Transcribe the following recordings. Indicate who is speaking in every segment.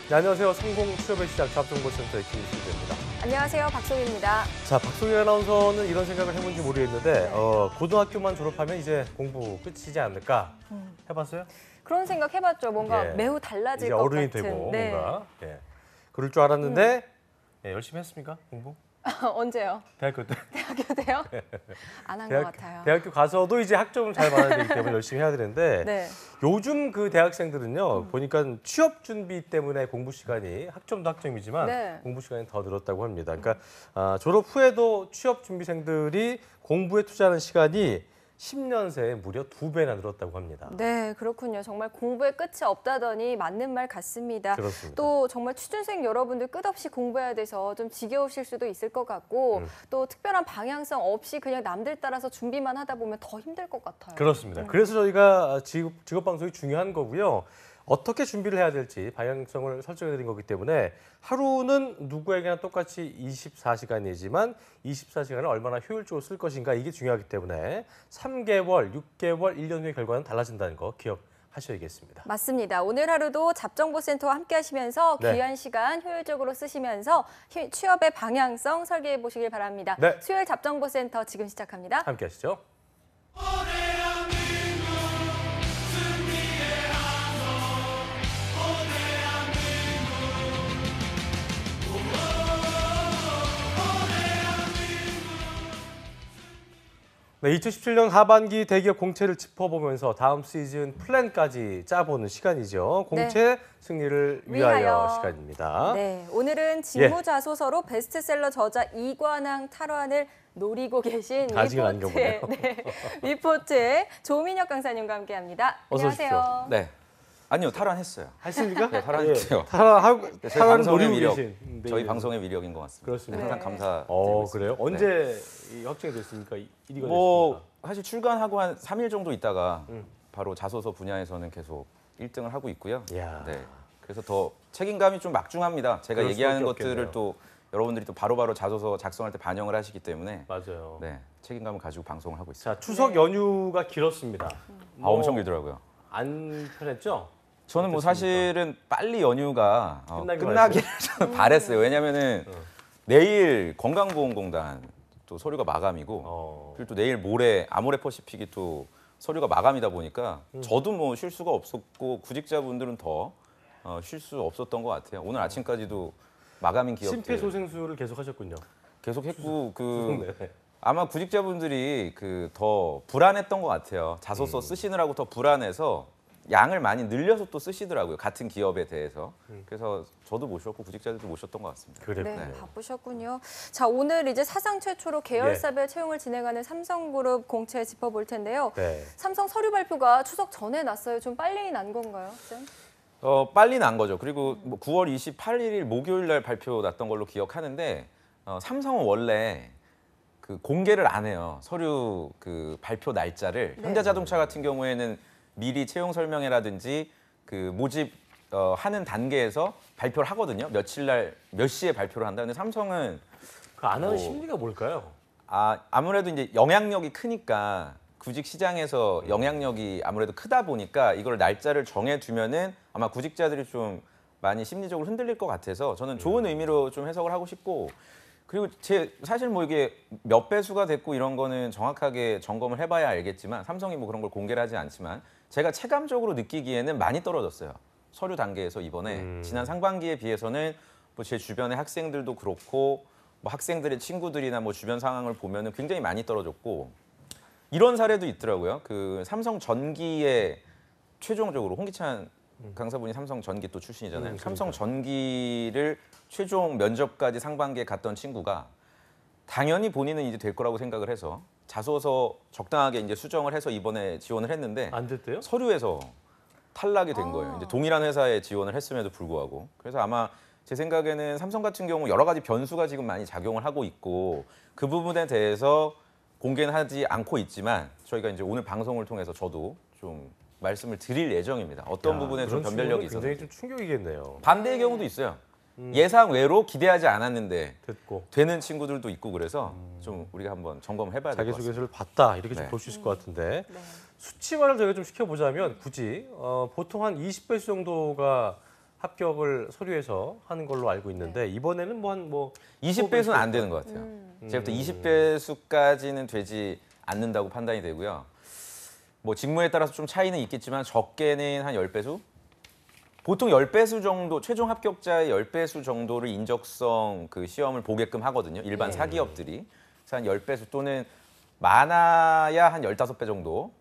Speaker 1: 네, 안녕하세요. 성공 취업의 시작 잡정보센터의 김수재입니다.
Speaker 2: 안녕하세요. 박송입니다.
Speaker 1: 자, 박송희 아나운서는 이런 생각을 해본지 모르겠는데 고등학교만 졸업하면 이제 공부 끝이지 않을까 해봤어요?
Speaker 2: 그런 생각 해봤죠. 뭔가
Speaker 1: 예.
Speaker 2: 매우 달라질
Speaker 1: 이제
Speaker 2: 것
Speaker 1: 어른이
Speaker 2: 같은.
Speaker 1: 되고
Speaker 2: 네.
Speaker 1: 뭔가 그럴 줄 알았는데 열심히 했습니까? 공부?
Speaker 2: 언제요?
Speaker 1: 대학교 때.
Speaker 2: 대학교 때요? 안 한 것 같아요.
Speaker 1: 대학교 가서도 이제 학점을 잘 받아야 되기 때문에 열심히 해야 되는데
Speaker 2: 네.
Speaker 1: 요즘 그 대학생들은요 보니까 취업 준비 때문에 공부 시간이 학점도 학점이지만
Speaker 2: 네.
Speaker 1: 공부 시간이 더 늘었다고 합니다. 그러니까 졸업 후에도 취업 준비생들이 공부에 투자하는 시간이 10년 새에 무려 2배나 늘었다고 합니다.
Speaker 2: 네, 그렇군요. 정말 공부에 끝이 없다더니 맞는 말 같습니다.
Speaker 1: 그렇습니다.
Speaker 2: 또 정말 취준생 여러분들 끝없이 공부해야 돼서 좀 지겨우실 수도 있을 것 같고 또 특별한 방향성 없이 그냥 남들 따라서 준비만 하다 보면 더 힘들 것 같아요.
Speaker 1: 그렇습니다. 그래서 저희가 직업방송이 중요한 거고요. 어떻게 준비를 해야 될지 방향성을 설정해 드린 거기 때문에 하루는 누구에게나 똑같이 24시간이지만 24시간을 얼마나 효율적으로 쓸 것인가 이게 중요하기 때문에 3개월, 6개월, 1년 후의 결과는 달라진다는 거 기억하셔야겠습니다.
Speaker 2: 맞습니다. 오늘 하루도 잡정보센터와 함께 하시면서
Speaker 1: 네.
Speaker 2: 귀한 시간 효율적으로 쓰시면서 취업의 방향성 설계해 보시길 바랍니다.
Speaker 1: 네.
Speaker 2: 수요일 잡정보센터 지금 시작합니다.
Speaker 1: 함께 하시죠. 네, 2017년 하반기 대기업 공채를 짚어보면서 다음 시즌 플랜까지 짜보는 시간이죠. 공채 승리를 위하여 시간입니다.
Speaker 2: 네, 오늘은 직무자소서로 베스트셀러 저자 이관왕 탈환을 노리고 계신
Speaker 1: 아직은 아닌가 보네요.
Speaker 2: 위포트의 조민혁 강사님과 함께합니다.
Speaker 1: 어서 오십시오.
Speaker 2: 안녕하세요.
Speaker 3: 네. 아니요, 탈환했어요.
Speaker 1: 하십니까?
Speaker 3: 네, 탈환했어요.
Speaker 1: 탈환하고
Speaker 3: 저희 방송의
Speaker 1: 노리고
Speaker 3: 위력,
Speaker 1: 계신. 네,
Speaker 3: 저희
Speaker 1: 예.
Speaker 3: 방송의 위력인 것 같습니다.
Speaker 1: 그렇습니다.
Speaker 3: 항상
Speaker 2: 네.
Speaker 3: 감사드리고 있습니다.
Speaker 1: 그래요? 언제 이 확정이 됐습니까? 1위가
Speaker 3: 뭐
Speaker 1: 됐습니까?
Speaker 3: 사실 출간하고 한 3일 정도 있다가 바로 자소서 분야에서는 계속 1등을 하고 있고요.
Speaker 1: 이야.
Speaker 3: 네. 그래서 더 책임감이 좀 막중합니다. 제가
Speaker 1: 그럴
Speaker 3: 얘기하는
Speaker 1: 수밖에
Speaker 3: 것들을
Speaker 1: 없겠네요.
Speaker 3: 또 여러분들이 또 바로바로 자소서 작성할 때 반영을 하시기 때문에
Speaker 1: 맞아요.
Speaker 3: 네, 책임감을 가지고 방송을 하고 있습니다.
Speaker 1: 자, 추석 연휴가 길었습니다.
Speaker 3: 엄청 길더라고요.
Speaker 1: 안 편했죠?
Speaker 3: 저는 뭐 사실은 빨리 연휴가
Speaker 1: 끝나기만
Speaker 3: 끝나기를 저는 바랬어요. 왜냐면은 내일 건강보험공단 또 서류가 마감이고 그리고 또 내일 모레 아모레퍼시픽이 또 서류가 마감이다 보니까 저도 뭐 쉴 수가 없었고 구직자분들은 더 쉴 수 없었던 것 같아요. 오늘 아침까지도 마감인 기업들
Speaker 1: 심폐소생술을 계속 하셨군요.
Speaker 3: 계속 했고
Speaker 1: 네.
Speaker 3: 아마 구직자분들이 그 더 불안했던 것 같아요. 자소서 쓰시느라고 더 불안해서 양을 많이 늘려서 또 쓰시더라고요. 같은 기업에 대해서. 그래서 저도 못 쉬었고 구직자들도 못 쉬었던 것 같습니다.
Speaker 1: 그랬군요.
Speaker 2: 네, 바쁘셨군요. 자, 오늘 이제 사상 최초로 계열사별 채용을 진행하는 삼성그룹 공채 짚어볼 텐데요.
Speaker 1: 네.
Speaker 2: 삼성 서류 발표가 추석 전에 났어요. 좀 빨리 난 건가요, 쌤?
Speaker 3: 빨리 난 거죠. 그리고 뭐 9월 28일 목요일 날 발표 났던 걸로 기억하는데 삼성은 원래 그 공개를 안 해요. 서류 그 발표 날짜를. 현대자동차 같은 경우에는 미리 채용 설명회라든지 그 모집 하는 단계에서 발표를 하거든요. 며칠 날 몇 시에 발표를 한다. 근데 삼성은
Speaker 1: 그 안 하는 심리가 뭘까요?
Speaker 3: 아무래도 이제 영향력이 크니까 구직 시장에서 영향력이 아무래도 크다 보니까 이걸 날짜를 정해 두면은 아마 구직자들이 좀 많이 심리적으로 흔들릴 것 같아서 저는 좋은 의미로 좀 해석을 하고 싶고 그리고 사실 뭐 이게 몇 배수가 됐고 이런 거는 정확하게 점검을 해봐야 알겠지만 삼성이 뭐 그런 걸 공개를 하지 않지만 제가 체감적으로 느끼기에는 많이 떨어졌어요. 서류 단계에서 이번에 지난 상반기에 비해서는 뭐 제 주변의 학생들도 그렇고 뭐 학생들의 친구들이나 뭐 주변 상황을 보면은 굉장히 많이 떨어졌고 이런 사례도 있더라고요. 그 삼성 전기에 최종적으로 홍기찬 강사분이 삼성 전기 또 출신이잖아요. 삼성 전기를 최종 면접까지 상반기에 갔던 친구가 당연히 본인은 이제 될 거라고 생각을 해서 자소서 적당하게 이제 수정을 해서 이번에 지원을 했는데
Speaker 1: 안 됐대요?
Speaker 3: 서류에서 탈락이 된 거예요. 이제 동일한 회사에 지원을 했음에도 불구하고. 그래서 아마 제 생각에는 삼성 같은 경우 여러 가지 변수가 지금 많이 작용을 하고 있고 그 부분에 대해서 공개는 하지 않고 있지만 저희가 이제 오늘 방송을 통해서 저도 좀 말씀을 드릴 예정입니다. 어떤 부분에 좀 변별력이 있어서
Speaker 1: 굉장히 좀 충격이겠네요.
Speaker 3: 반대의 경우도 있어요. 예상 외로 기대하지 않았는데
Speaker 1: 됐고
Speaker 3: 되는 친구들도 있고 그래서 좀 우리가 한번 점검을 해봐야 될 것 같습니다.
Speaker 1: 자기소개서를 봤다 이렇게 좀
Speaker 3: 네.
Speaker 1: 볼 수 있을 것 같은데
Speaker 2: 네.
Speaker 1: 수치화를 저희가 좀 시켜보자면 굳이 보통 한 20배수 정도가 합격을 서류에서 하는 걸로 알고 있는데 이번에는 뭐
Speaker 3: 20배수는 안 되는 것 같아요. 제가 볼 때 20배수까지는 되지 않는다고 판단이 되고요. 뭐 직무에 따라서 좀 차이는 있겠지만 적게는 한 10배수? 보통 10배수 정도, 최종 합격자의 10배수 정도를 인적성 그 시험을 보게끔 하거든요. 일반
Speaker 2: 네.
Speaker 3: 사기업들이. 그래서 한 10배수 또는 많아야 한 15배 정도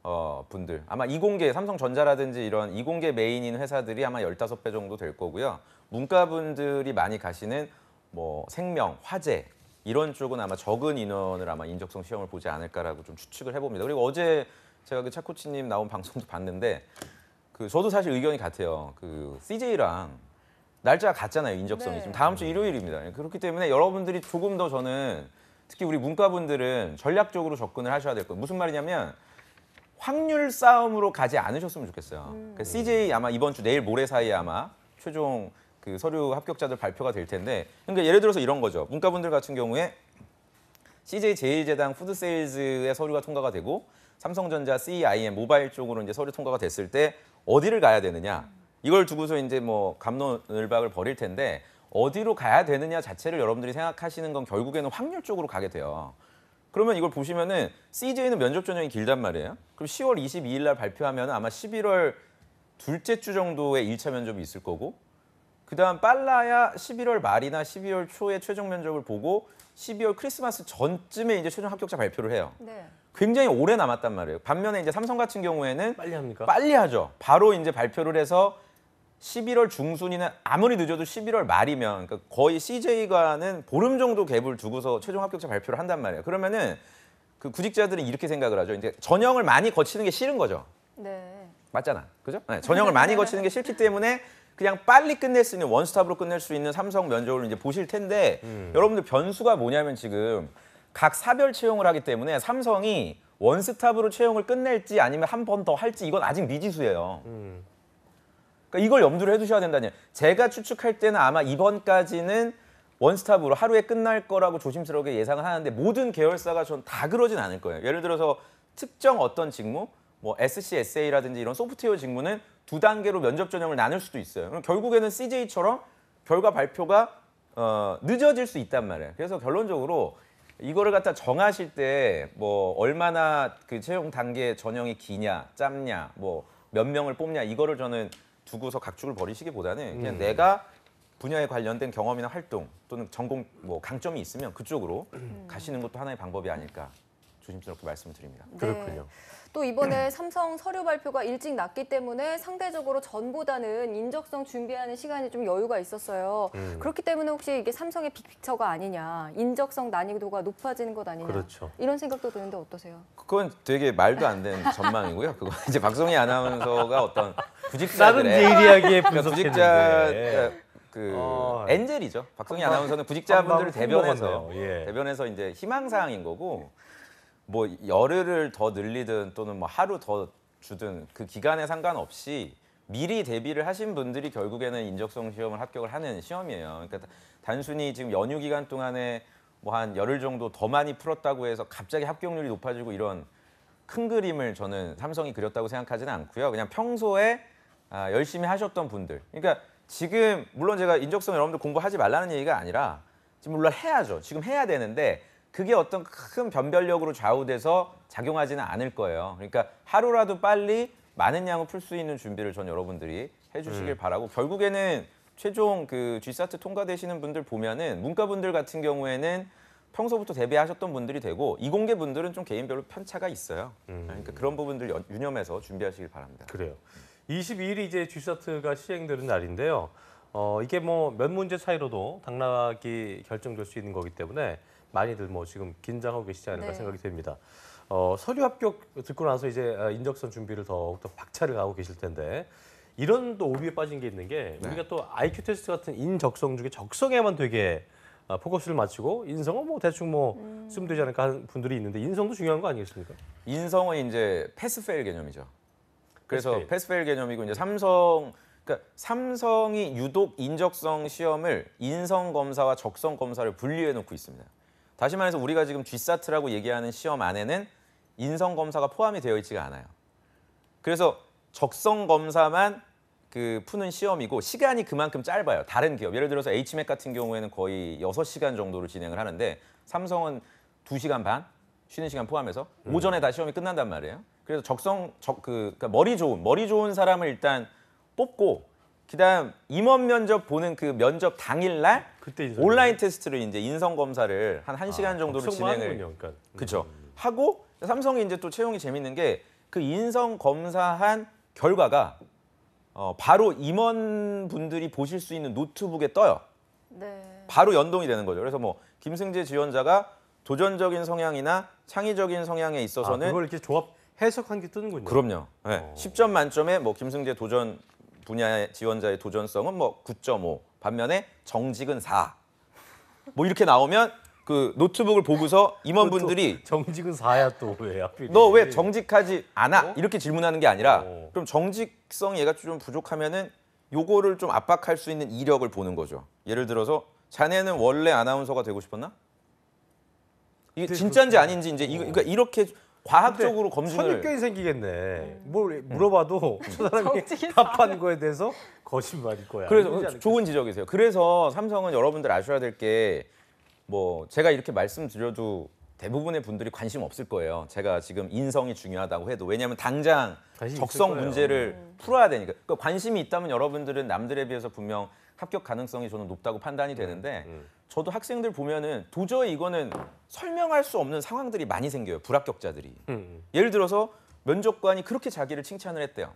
Speaker 3: 분들. 아마 이공계, 삼성전자라든지 이런 이공계 메인인 회사들이 아마 15배 정도 될 거고요. 문과분들이 많이 가시는 뭐 생명, 화재 이런 쪽은 아마 적은 인원을 아마 인적성 시험을 보지 않을까라고 좀 추측을 해봅니다. 그리고 어제 제가 그 차코치님 나온 방송도 봤는데 그 저도 사실 의견이 같아요. 그 CJ랑 날짜가 같잖아요. 인적성이
Speaker 2: 네.
Speaker 3: 지금 다음 주 일요일입니다. 그렇기 때문에 여러분들이 조금 더 저는 특히 우리 문과분들은 전략적으로 접근을 하셔야 될 거예요. 무슨 말이냐면 확률 싸움으로 가지 않으셨으면 좋겠어요. 그러니까 CJ 아마 이번 주 내일 모레 사이에 아마 최종 그 서류 합격자들 발표가 될 텐데 그러니까 예를 들어서 이런 거죠. 문과분들 같은 경우에 CJ 제1제당 푸드세일즈의 서류가 통과가 되고 삼성전자 CIM 모바일 쪽으로 이제 서류 통과가 됐을 때 어디를 가야 되느냐 이걸 두고서 이제 뭐 갑론을박을 벌일 텐데 어디로 가야 되느냐 자체를 여러분들이 생각하시는 건 결국에는 확률 쪽으로 가게 돼요. 그러면 이걸 보시면은 CJ는 면접 전형이 길단 말이에요. 그럼 10월 22일 날 발표하면 아마 11월 둘째 주 정도에 1차 면접이 있을 거고 그다음 빨라야 11월 말이나 12월 초에 최종 면접을 보고 12월 크리스마스 전쯤에 이제 최종 합격자 발표를 해요.
Speaker 2: 네.
Speaker 3: 굉장히 오래 남았단 말이에요. 반면에 이제 삼성 같은 경우에는
Speaker 1: 빨리 합니까?
Speaker 3: 빨리 하죠. 바로 이제 발표를 해서 11월 중순이나 아무리 늦어도 11월 말이면 그러니까 거의 CJ과는 보름 정도 갭을 두고서 최종 합격자 발표를 한단 말이에요. 그러면은 그 구직자들은 이렇게 생각을 하죠. 이제 전형을 많이 거치는 게 싫은 거죠.
Speaker 2: 네.
Speaker 3: 맞잖아. 그죠? 네, 전형을 많이 거치는 게 싫기 때문에 그냥 빨리 끝낼 수 있는 원스톱으로 끝낼 수 있는 삼성 면접을 이제 보실 텐데 여러분들 변수가 뭐냐면 지금 각 사별 채용을 하기 때문에 삼성이 원스톱으로 채용을 끝낼지 아니면 한 번 더 할지 이건 아직 미지수예요. 그러니까 이걸 염두를 해두셔야 된다니. 제가 추측할 때는 아마 이번까지는 원스톱으로 하루에 끝날 거라고 조심스럽게 예상을 하는데 모든 계열사가 전 다 그러진 않을 거예요. 예를 들어서 특정 어떤 직무, 뭐 SCSA라든지 이런 소프트웨어 직무는 2단계로 면접 전형을 나눌 수도 있어요. 그럼 결국에는 CJ처럼 결과 발표가 늦어질 수 있단 말이에요. 그래서 결론적으로 이거를 갖다 정하실 때 뭐 얼마나 그 채용 단계 전형이 기냐, 짧냐, 뭐 몇 명을 뽑냐 이거를 저는 두고서 각축을 벌이시기보다는 그냥 내가 분야에 관련된 경험이나 활동 또는 전공 뭐 강점이 있으면 그쪽으로 가시는 것도 하나의 방법이 아닐까 조심스럽게 말씀을 드립니다.
Speaker 1: 그렇군요.
Speaker 2: 또 이번에 삼성 서류 발표가 일찍 났기 때문에 상대적으로 전보다는 인적성 준비하는 시간이 좀 여유가 있었어요. 그렇기 때문에 혹시 이게 삼성의 빅픽처가 아니냐, 인적성 난이도가 높아지는 것 아니냐
Speaker 1: 그렇죠.
Speaker 2: 이런 생각도 드는데 어떠세요?
Speaker 3: 그건 되게 말도 안 되는 전망이고요. 그건 이제 박성희 아나운서가 어떤
Speaker 1: 다른
Speaker 3: 구직자들의
Speaker 1: 제일 이야기에
Speaker 3: 그러니까
Speaker 1: 분석했는데
Speaker 3: 그
Speaker 1: 어.
Speaker 3: 엔젤이죠. 박성희 아나운서는 구직자분들을
Speaker 1: 한방
Speaker 3: 대변해서
Speaker 1: 먹었네요. 예.
Speaker 3: 대변해서 이제 희망사항인 거고 뭐 열흘을 더 늘리든 또는 뭐 하루 더 주든 그 기간에 상관없이 미리 대비를 하신 분들이 결국에는 인적성 시험을 합격을 하는 시험이에요. 그러니까 단순히 지금 연휴 기간 동안에 뭐 한 열흘 정도 더 많이 풀었다고 해서 갑자기 합격률이 높아지고 이런 큰 그림을 저는 삼성이 그렸다고 생각하지는 않고요. 그냥 평소에 열심히 하셨던 분들. 그러니까 지금 물론 제가 인적성 여러분들 공부하지 말라는 얘기가 아니라 지금 물론 해야죠. 지금 해야 되는데 그게 어떤 큰 변별력으로 좌우돼서 작용하지는 않을 거예요. 그러니까 하루라도 빨리 많은 양을 풀 수 있는 준비를 전 여러분들이 해주시길 바라고 결국에는 최종 그 G사트 통과되시는 분들 보면은 문과분들 같은 경우에는 평소부터 대비하셨던 분들이 되고 이공계 분들은 좀 개인별로 편차가 있어요. 그러니까 그런 부분들 유념해서 준비하시길 바랍니다.
Speaker 1: 그래요. 22일이 이제 G사트가 시행되는 날인데요. 이게 뭐 몇 문제 차이로도 당락이 결정될 수 있는 거기 때문에 많이들 뭐 지금 긴장하고 계시지 않을까
Speaker 2: 네.
Speaker 1: 생각이 됩니다. 서류 합격 듣고 나서 이제 인적성 준비를 더욱더 박차를 가고 계실 텐데 이런 또 오류에 빠진 게 있는 게
Speaker 3: 네.
Speaker 1: 우리가 또 IQ 테스트 같은 인적성 중에 적성에만 되게 포커스를 맞추고 인성은 뭐 대충 뭐 쓰면 되지 않을까 하는 분들이 있는데 인성도 중요한 거 아니겠습니까?
Speaker 3: 인성은 이제 패스페일 개념이죠. 그래서
Speaker 1: 패스페일.
Speaker 3: 패스페일 개념이고 이제 그러니까 삼성이 유독 인적성 시험을 인성 검사와 적성 검사를 분리해 놓고 있습니다. 다시 말해서 우리가 지금 G사트라고 얘기하는 시험 안에는 인성 검사가 포함이 되어 있지가 않아요. 그래서 적성 검사만 그 푸는 시험이고 시간이 그만큼 짧아요. 다른 기업 예를 들어서 HMAC 같은 경우에는 거의 6시간 정도로 진행을 하는데 삼성은 2시간 반 쉬는 시간 포함해서 오전에 다 시험이 끝난단 말이에요. 그래서 그러니까 머리 좋은 사람을 일단 뽑고 그다음 임원 면접 보는 그 면접 당일날
Speaker 1: 그때 인성
Speaker 3: 온라인 테스트를 이제 인성 검사를 한 1시간 정도로 진행을
Speaker 1: 그러니까.
Speaker 3: 그렇죠. 하고 삼성이 이제 또 채용이 재밌는 게 그 인성 검사한 결과가 바로 임원분들이 보실 수 있는 노트북에 떠요.
Speaker 2: 네.
Speaker 3: 바로 연동이 되는 거죠. 그래서 뭐 김승재 지원자가 도전적인 성향이나 창의적인 성향에 있어서는
Speaker 1: 그걸 이렇게 조합 해석한 게 뜨는군요.
Speaker 3: 그럼요. 네. 10점 만점에 뭐 김승재 도전 분야의 지원자의 도전성은 뭐 9.5. 반면에 정직은 4. 뭐 이렇게 나오면 그 노트북을 보고서 임원분들이
Speaker 1: 정직은 4야 또 왜 하필?
Speaker 3: 너 왜 정직하지 않아? 이렇게 질문하는 게 아니라
Speaker 1: 어.
Speaker 3: 그럼 정직성 얘가 좀 부족하면은 요거를 좀 압박할 수 있는 이력을 보는 거죠. 예를 들어서 자네는 원래 아나운서가 되고 싶었나? 이게 진짜인지 아닌지 이제 그러니까 이렇게 과학적으로 검증을
Speaker 1: 선입견이 생기겠네. 뭘 물어봐도 저 사람이
Speaker 2: 정직이
Speaker 1: 답한 거에 대해서 거짓말일 거야. 이러지
Speaker 3: 그래서
Speaker 1: 않을까?
Speaker 3: 좋은 지적이세요. 그래서 삼성은 여러분들 아셔야 될 게 뭐 제가 이렇게 말씀드려도 대부분의 분들이 관심 없을 거예요. 제가 지금 인성이 중요하다고 해도 왜냐하면 당장
Speaker 1: 관심
Speaker 3: 적성
Speaker 1: 있을 거예요.
Speaker 3: 문제를 풀어야 되니까. 그러니까 관심이 있다면 여러분들은 남들에 비해서 분명 합격 가능성이 저는 높다고 판단이 되는데 저도 학생들 보면은 도저히 이거는 설명할 수 없는 상황들이 많이 생겨요. 불합격자들이. 예를 들어서 면접관이 그렇게 자기를 칭찬을 했대요.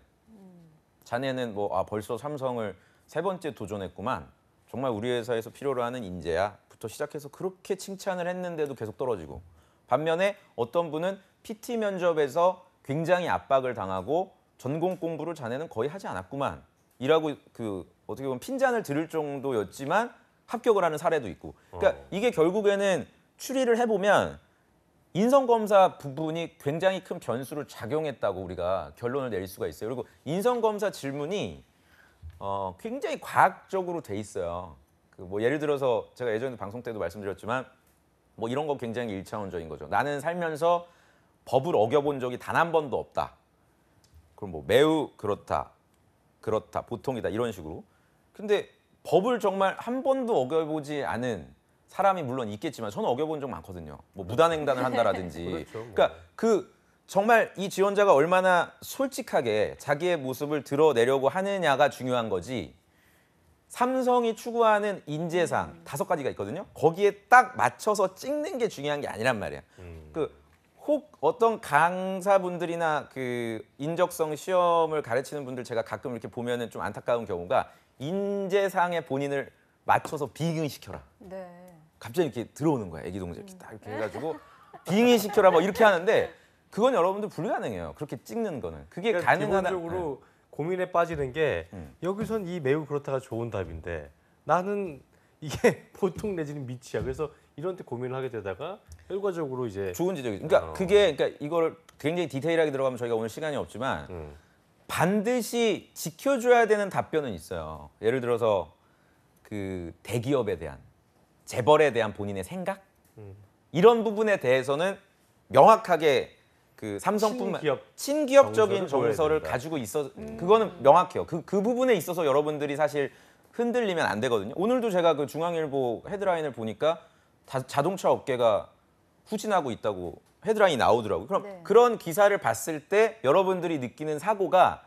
Speaker 3: 자네는 뭐 벌써 삼성을 3번째 도전했구만. 정말 우리 회사에서 필요로 하는 인재야부터 시작해서 그렇게 칭찬을 했는데도 계속 떨어지고 반면에 어떤 분은 PT 면접에서 굉장히 압박을 당하고 전공 공부를 자네는 거의 하지 않았구만 이라고 그 어떻게 보면 핀잔을 들을 정도였지만 합격을 하는 사례도 있고 그러니까 이게 결국에는 추리를 해보면 인성검사 부분이 굉장히 큰 변수를 작용했다고 우리가 결론을 내릴 수가 있어요. 그리고 인성검사 질문이 굉장히 과학적으로 돼 있어요. 그 뭐 예를 들어서 제가 예전에 방송 때도 말씀드렸지만 뭐 이런 거 굉장히 일차원적인 거죠. 나는 살면서 법을 어겨본 적이 단 한 번도 없다. 그럼 뭐 매우 그렇다, 보통이다 이런 식으로. 근데 법을 정말 한 번도 어겨보지 않은 사람이 물론 있겠지만 저는 어겨본 적 많거든요. 뭐 무단횡단을 한다라든지.
Speaker 1: 그렇죠, 뭐.
Speaker 3: 그러니까 그 정말 이 지원자가 얼마나 솔직하게 자기의 모습을 드러내려고 하느냐가 중요한 거지. 삼성이 추구하는 인재상 5가지가 있거든요. 거기에 딱 맞춰서 찍는 게 중요한 게 아니란 말이야. 혹 어떤 강사분들이나 그 인적성 시험을 가르치는 분들 제가 가끔 이렇게 보면은 좀 안타까운 경우가 인재상에 본인을 맞춰서 비응시켜라.
Speaker 2: 네.
Speaker 3: 갑자기 이렇게 들어오는 거야. 애기 동생 이렇게 딱 이렇게 해가지고 비응시켜라 뭐 이렇게 하는데 그건 여러분들 불가능해요. 그렇게 찍는 거는 그게
Speaker 1: 그러니까
Speaker 3: 가능하다.
Speaker 1: 기본적으로 고민에 빠지는 게 여기선 이 매우 그렇다가 좋은 답인데 나는 이게 보통 내지는 미치야. 그래서 이런 데 고민을 하게 되다가 결과적으로 이제
Speaker 3: 좋은 지적이죠. 그러니까 그러니까 이걸 굉장히 디테일하게 들어가면 저희가 오늘 시간이 없지만 반드시 지켜줘야 되는 답변은 있어요. 예를 들어서 그 대기업에 대한 재벌에 대한 본인의 생각 이런 부분에 대해서는 명확하게 그 삼성뿐만 친기업적인 정서를
Speaker 1: 된다.
Speaker 3: 가지고 있어 그거는 명확해요. 그 부분에 있어서 여러분들이 사실 흔들리면 안 되거든요. 오늘도 제가 그 중앙일보 헤드라인을 보니까 자동차 업계가 후진하고 있다고 헤드라인이 나오더라고요. 그럼
Speaker 2: 네.
Speaker 3: 그런 기사를 봤을 때 여러분들이 느끼는 사고가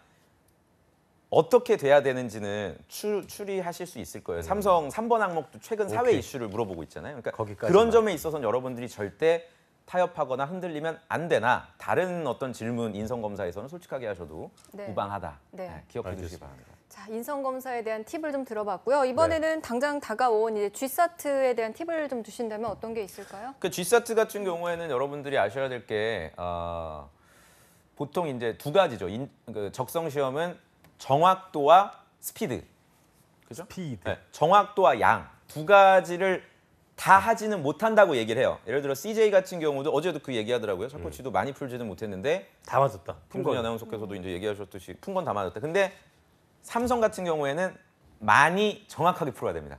Speaker 3: 어떻게 돼야 되는지는 추리하실 수 있을 거예요. 삼성 3번 항목도 최근 사회
Speaker 1: 오케이.
Speaker 3: 이슈를 물어보고 있잖아요. 그러니까
Speaker 1: 거기까지만.
Speaker 3: 그런 점에 있어서는 여러분들이 절대 타협하거나 흔들리면 안 되나 다른 어떤 질문 인성검사에서는 솔직하게 하셔도
Speaker 2: 네.
Speaker 3: 무방하다.
Speaker 2: 네.
Speaker 3: 네, 기억해 주시기
Speaker 1: 알겠습니다.
Speaker 3: 바랍니다.
Speaker 2: 자, 인성 검사에 대한 팁을 좀 들어봤고요. 이번에는 당장 다가온 이제 G사트에 대한 팁을 좀 주신다면 어떤 게 있을까요?
Speaker 3: 그 G사트 같은 경우에는 여러분들이 아셔야 될 게 보통 이제 2가지죠. 그 적성 시험은 정확도와 스피드. 그죠?
Speaker 1: 스피드.
Speaker 3: 네, 정확도와 양 2가지를 다 하지는 못한다고 얘기를 해요. 예를 들어 CJ 같은 경우도 어제도 그 얘기하더라고요. 첫 코치도 많이 풀지는 못했는데
Speaker 1: 다 맞았다.
Speaker 3: 김건희 아나운서께서도 이제 얘기하셨듯이 푼 건 다 맞았다. 근데 삼성 같은 경우에는 많이 정확하게 풀어야 됩니다.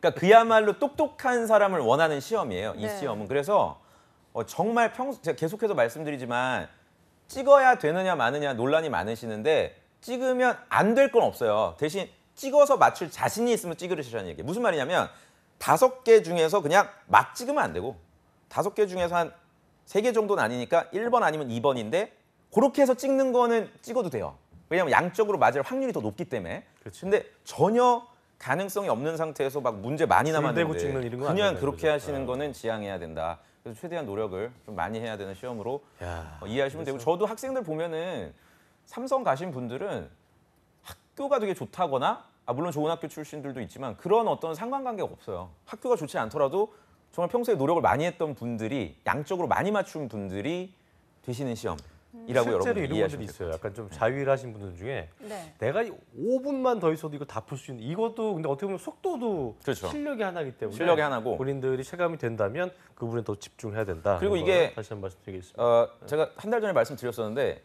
Speaker 3: 그러니까 그야말로 똑똑한 사람을 원하는 시험이에요. 이
Speaker 2: 네.
Speaker 3: 시험은. 그래서 정말 제가 계속해서 말씀드리지만 찍어야 되느냐 마느냐 논란이 많으시는데 찍으면 안 될 건 없어요. 대신 찍어서 맞출 자신이 있으면 찍으시라는 얘기예요. 무슨 말이냐면 5개 중에서 그냥 막 찍으면 안 되고 5개 중에서 한 3개 정도는 아니니까 1번 아니면 2번인데 그렇게 해서 찍는 거는 찍어도 돼요. 왜냐하면 양적으로 맞을 확률이 더 높기 때문에.
Speaker 1: 그렇지.
Speaker 3: 근데 전혀 가능성이 없는 상태에서 막 문제 많이
Speaker 1: 대고
Speaker 3: 남았는데
Speaker 1: 찍는 이런 건안
Speaker 3: 그냥
Speaker 1: 되는
Speaker 3: 그렇게
Speaker 1: 거죠.
Speaker 3: 하시는 거는 지양해야 된다. 그래서 최대한 노력을 좀 많이 해야 되는 시험으로
Speaker 1: 야,
Speaker 3: 이해하시면 되고 저도 학생들 보면은 삼성 가신 분들은 학교가 되게 좋다거나 물론 좋은 학교 출신들도 있지만 그런 어떤 상관관계가 없어요. 학교가 좋지 않더라도 정말 평소에 노력을 많이 했던 분들이 양적으로 많이 맞춘 분들이 되시는 시험이라고
Speaker 1: 실제로
Speaker 3: 여러분들
Speaker 1: 이런
Speaker 3: 이해하시면
Speaker 1: 분들이
Speaker 3: 돼요.
Speaker 1: 있어요. 약간 좀 자유일하신 분들 중에
Speaker 2: 네.
Speaker 1: 내가 5분만 더 있어도 이거 다 풀 수 있는 이것도 근데 어떻게 보면 속도도
Speaker 3: 그렇죠.
Speaker 1: 실력이 하나이기 때문에
Speaker 3: 실력이 하나고
Speaker 1: 본인들이 체감이 된다면 그 부분에 더 집중해야 된다.
Speaker 3: 그리고
Speaker 1: 이런
Speaker 3: 이게
Speaker 1: 걸 다시 한 번 말씀드리겠습니다.
Speaker 3: 제가 한 달 전에 말씀드렸었는데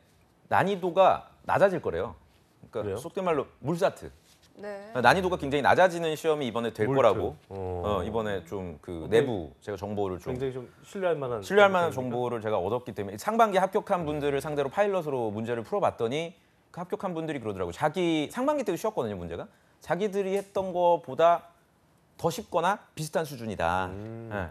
Speaker 3: 난이도가 낮아질 거래요. 그러니까
Speaker 1: 그래요?
Speaker 3: 속된 말로 물사트.
Speaker 2: 네.
Speaker 3: 난이도가 굉장히 낮아지는 시험이 이번에 될
Speaker 1: 물트.
Speaker 3: 거라고.
Speaker 1: 어.
Speaker 3: 이번에 좀 그
Speaker 1: 근데
Speaker 3: 내부 제가 정보를 좀
Speaker 1: 굉장히 좀 신뢰할 만한
Speaker 3: 정보를 제가 얻었기 때문에 상반기 합격한 분들을 상대로 파일럿으로 문제를 풀어봤더니 그 합격한 분들이 그러더라고요. 자기 상반기 때도 쉬웠거든요, 문제가. 자기들이 했던 거보다 더 쉽거나 비슷한 수준이다.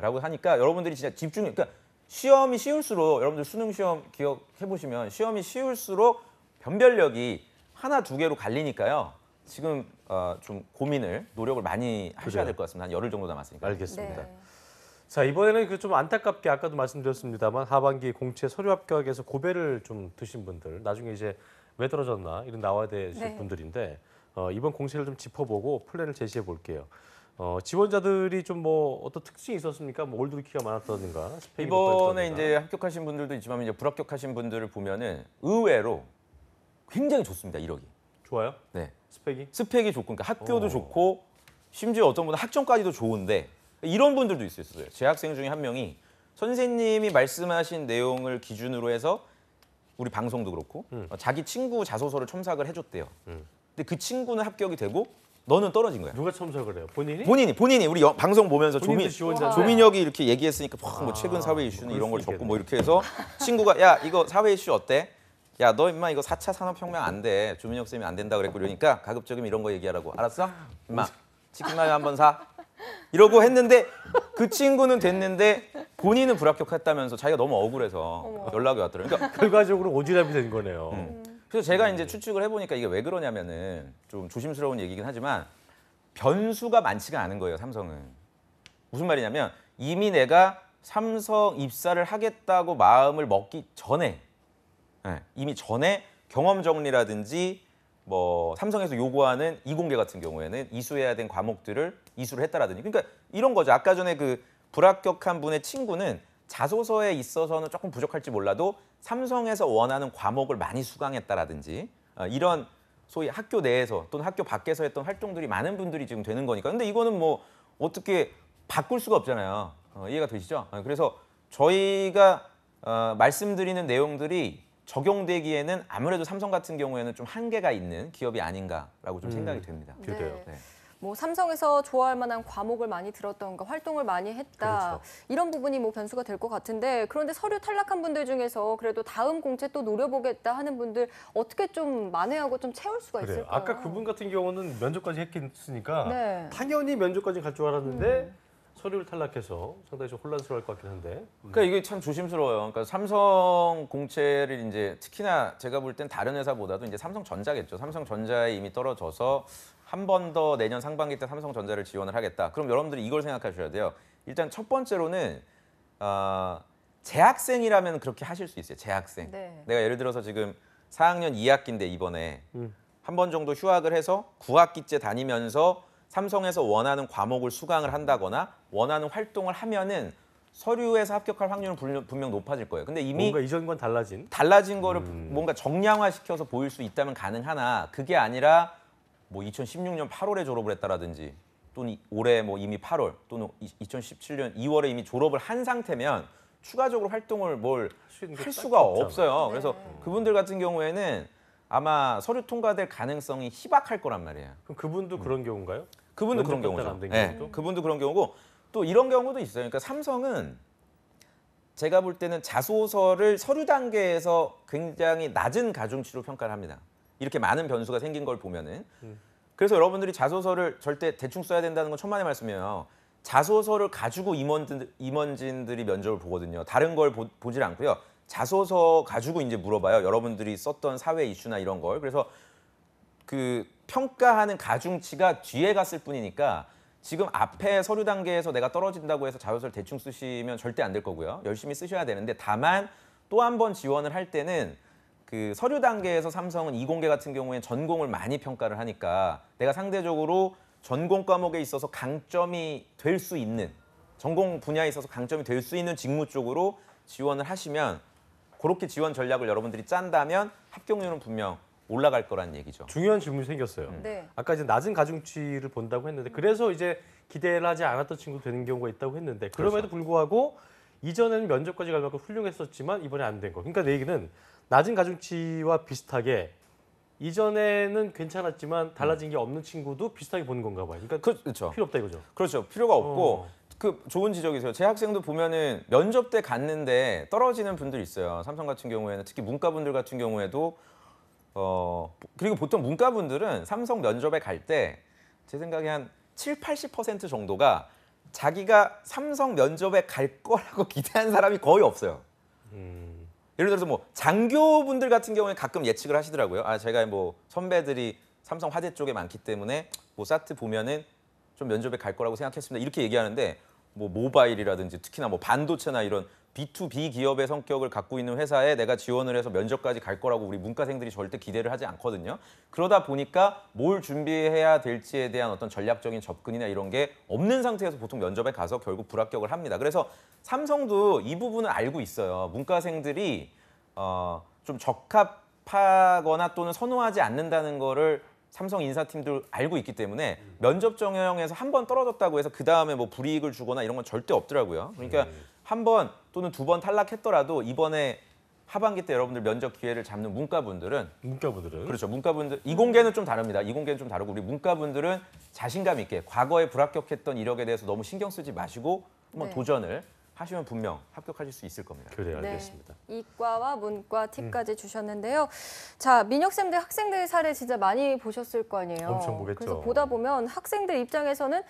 Speaker 3: 라고 하니까 여러분들이 진짜 집중해. 그러니까 시험이 쉬울수록 여러분들 수능 시험 기억해 보시면 시험이 쉬울수록 변별력이 하나 두 개로 갈리니까요. 지금 좀 고민을 노력을 많이 하셔야 될 것 같습니다. 한 열흘 정도 남았으니까.
Speaker 1: 알겠습니다.
Speaker 2: 네.
Speaker 1: 자 이번에는 그 좀 안타깝게 아까도 말씀드렸습니다만 하반기 공채 서류 합격에서 고배를 좀 드신 분들 나중에 이제 왜 떨어졌나 이런 나와야 되실
Speaker 2: 네.
Speaker 1: 분들인데 이번 공채를 좀 짚어보고 플랜을 제시해 볼게요. 지원자들이 좀 뭐 어떤 특징이 있었습니까? 뭐 올드루키가 많았다든가 스페인
Speaker 3: 이번에 이제 합격하신 분들도 있지만 이제 불합격하신 분들을 보면은 의외로 굉장히 좋습니다. 이력이.
Speaker 1: 좋아요?
Speaker 3: 네.
Speaker 1: 스펙이?
Speaker 3: 스펙이 좋고 그러니까 학교도 좋고 심지어 어떤 분은 학점까지도 좋은데 이런 분들도 있었어요. 제 학생 중에 한 명이 선생님이 말씀하신 내용을 기준으로 해서 우리 방송도 그렇고 자기 친구 자소서를 첨삭을 해줬대요. 근데 그 친구는 합격이 되고 너는 떨어진 거야.
Speaker 1: 누가 첨삭을 해요? 본인이?
Speaker 3: 본인이 우리 방송 보면서
Speaker 1: 본인도 지원자.
Speaker 3: 조민혁이 이렇게 얘기했으니까 뭐 최근 사회 이슈는 이런 걸 적고 뭐 이렇게 해서 친구가 야 이거 사회 이슈 어때? 야 너 임마 이거 4차 산업혁명 안 돼. 조민혁 쌤이 안 된다 그랬고 그러니까 가급적이면 이런 거 얘기하라고. 알았어? 임마 치킨 마요 한번 사. 이러고 했는데 그 친구는 됐는데 본인은 불합격했다면서 자기가 너무 억울해서 연락이 왔더라고요. 그러니까
Speaker 1: 결과적으로 오지랖이 된 거네요.
Speaker 3: 그래서 제가 이제 추측을 해보니까 이게 왜 그러냐면은 좀 조심스러운 얘기긴 하지만 변수가 많지가 않은 거예요, 삼성은. 무슨 말이냐면 이미 내가 삼성 입사를 하겠다고 마음을 먹기 전에 이미 전에 경험 정리라든지 뭐 삼성에서 요구하는 이공계 같은 경우에는 이수해야 된 과목들을 이수를 했다라든지 그러니까 이런 거죠. 아까 전에 그 불합격한 분의 친구는 자소서에 있어서는 조금 부족할지 몰라도 삼성에서 원하는 과목을 많이 수강했다라든지 이런 소위 학교 내에서 또는 학교 밖에서 했던 활동들이 많은 분들이 지금 되는 거니까. 근데 이거는 뭐 어떻게 바꿀 수가 없잖아요. 이해가 되시죠? 그래서 저희가 말씀드리는 내용들이 적용되기에는 아무래도 삼성 같은 경우에는 좀 한계가 있는 기업이 아닌가라고 좀 생각이 됩니다.
Speaker 1: 그래요.
Speaker 3: 네.
Speaker 2: 뭐 삼성에서 좋아할 만한 과목을 많이 들었던가 활동을 많이 했다.
Speaker 1: 그렇죠.
Speaker 2: 이런 부분이 뭐 변수가 될 것 같은데 그런데 서류 탈락한 분들 중에서 그래도 다음 공채 또 노려보겠다 하는 분들 어떻게 좀 만회하고 좀 채울 수가
Speaker 1: 그래요.
Speaker 2: 있을까요?
Speaker 1: 아까 그분 같은 경우는 면접까지 했으니까
Speaker 2: 네.
Speaker 1: 당연히 면접까지 갈 줄 알았는데 서류를 탈락해서 상당히 좀 혼란스러울 것 같긴 한데.
Speaker 3: 그러니까 이게 참 조심스러워요. 그러니까 삼성 공채를 이제 특히나 제가 볼 땐 다른 회사보다도 이제 삼성전자겠죠. 삼성전자에 이미 떨어져서 한 번 더 내년 상반기 때 삼성전자를 지원을 하겠다. 그럼 여러분들이 이걸 생각하셔야 돼요. 일단 첫 번째로는 재학생이라면 그렇게 하실 수 있어요. 재학생.
Speaker 2: 네.
Speaker 3: 내가 예를 들어서 지금 4학년 2학기인데 이번에 한 번 정도 휴학을 해서 9학기째 다니면서 삼성에서 원하는 과목을 수강을 한다거나 원하는 활동을 하면은 서류에서 합격할 확률은 분명 높아질 거예요. 근데 이미
Speaker 1: 뭔가 이전과는
Speaker 3: 달라진 거를 뭔가 정량화시켜서 보일 수 있다면 가능하나 그게 아니라 뭐 2016년 8월에 졸업을 했다라든지 또는 올해 뭐 이미 8월 또는 2017년 2월에 이미 졸업을 한 상태면 추가적으로 활동을 뭘 할 수가 없어요.
Speaker 2: 네.
Speaker 3: 그래서 그분들 같은 경우에는 아마 서류 통과될 가능성이 희박할 거란 말이에요.
Speaker 1: 그럼 그분도 그런 경우인가요?
Speaker 3: 그분도 그런
Speaker 1: 면접
Speaker 3: 경우죠.
Speaker 1: 안 된
Speaker 3: 네,
Speaker 1: 경우도?
Speaker 3: 그분도 그런 경우고 또 이런 경우도 있어요. 그러니까 삼성은 제가 볼 때는 자소서를 서류 단계에서 굉장히 낮은 가중치로 평가를 합니다. 이렇게 많은 변수가 생긴 걸 보면은. 그래서 여러분들이 자소서를 절대 대충 써야 된다는 건 천만의 말씀이에요. 자소서를 가지고 임원진들이 면접을 보거든요. 다른 걸 보질 않고요. 자소서 가지고 이제 물어봐요. 여러분들이 썼던 사회 이슈나 이런 걸. 그래서 그 평가하는 가중치가 뒤에 갔을 뿐이니까 지금 앞에 서류 단계에서 내가 떨어진다고 해서 자소서를 대충 쓰시면 절대 안 될 거고요. 열심히 쓰셔야 되는데 다만 또 한 번 지원을 할 때는 그 서류 단계에서 삼성은 이공계 같은 경우에는 전공을 많이 평가를 하니까 내가 상대적으로 전공 과목에 있어서 강점이 될 수 있는 전공 분야에 있어서 강점이 될 수 있는 직무 쪽으로 지원을 하시면 그렇게 지원 전략을 여러분들이 짠다면 합격률은 분명 올라갈 거란 얘기죠.
Speaker 1: 중요한 질문이 생겼어요.
Speaker 2: 네.
Speaker 1: 아까 이제 낮은 가중치를 본다고 했는데 그래서 이제 기대를 하지 않았던 친구도 되는 경우가 있다고 했는데 그럼에도 불구하고 이전에는 면접까지 갈 만큼 훌륭했었지만 이번에 안 된 거. 그러니까 내 얘기는 낮은 가중치와 비슷하게 이전에는 괜찮았지만 달라진 게 없는 친구도 비슷하게 보는 건가 봐요. 그러니까
Speaker 3: 그렇죠.
Speaker 1: 필요 없다 이거죠.
Speaker 3: 그렇죠. 필요가 없고
Speaker 1: 어.
Speaker 3: 그 좋은 지적이세요. 제 학생도 보면은 면접 때 갔는데 떨어지는 분들 있어요. 삼성 같은 경우에는 특히 문과분들 같은 경우에도 그리고 보통 문과분들은 삼성 면접에 갈 때 제 생각에 한 7, 80% 정도가 자기가 삼성 면접에 갈 거라고 기대한 사람이 거의 없어요. 예를 들어서 뭐 장교분들 같은 경우에 가끔 예측을 하시더라고요. 아 제가 뭐 선배들이 삼성 화재 쪽에 많기 때문에 뭐 사트 보면은 좀 면접에 갈 거라고 생각했습니다. 이렇게 얘기하는데 뭐 모바일이라든지 특히나 뭐 반도체나 이런 B2B 기업의 성격을 갖고 있는 회사에 내가 지원을 해서 면접까지 갈 거라고 우리 문과생들이 절대 기대를 하지 않거든요. 그러다 보니까 뭘 준비해야 될지에 대한 어떤 전략적인 접근이나 이런 게 없는 상태에서 보통 면접에 가서 결국 불합격을 합니다. 그래서 삼성도 이 부분을 알고 있어요. 문과생들이 좀 적합하거나 또는 선호하지 않는다는 거를 삼성 인사팀도 알고 있기 때문에 면접 정형에서 한 번 떨어졌다고 해서 그 다음에 뭐 불이익을 주거나 이런 건 절대 없더라고요. 그러니까 한 번 또는 두 번 탈락했더라도 이번에 하반기 때 여러분들 면접 기회를 잡는 문과분들은 그렇죠. 문과분들 이공계는 좀 다릅니다. 이공계는 좀 다르고 우리 문과분들은 자신감 있게 과거에 불합격했던 이력에 대해서 너무 신경 쓰지 마시고 한번
Speaker 2: 네.
Speaker 3: 도전을 하시면 분명 합격하실 수 있을 겁니다.
Speaker 1: 그래요,
Speaker 2: 네.
Speaker 1: 알겠습니다.
Speaker 2: 이과와 문과 팁까지 주셨는데요. 자, 민혁쌤들 학생들 사례 진짜 많이 보셨을 거 아니에요.
Speaker 1: 엄청 보겠죠.
Speaker 2: 그래서 보다 보면 학생들 입장에서는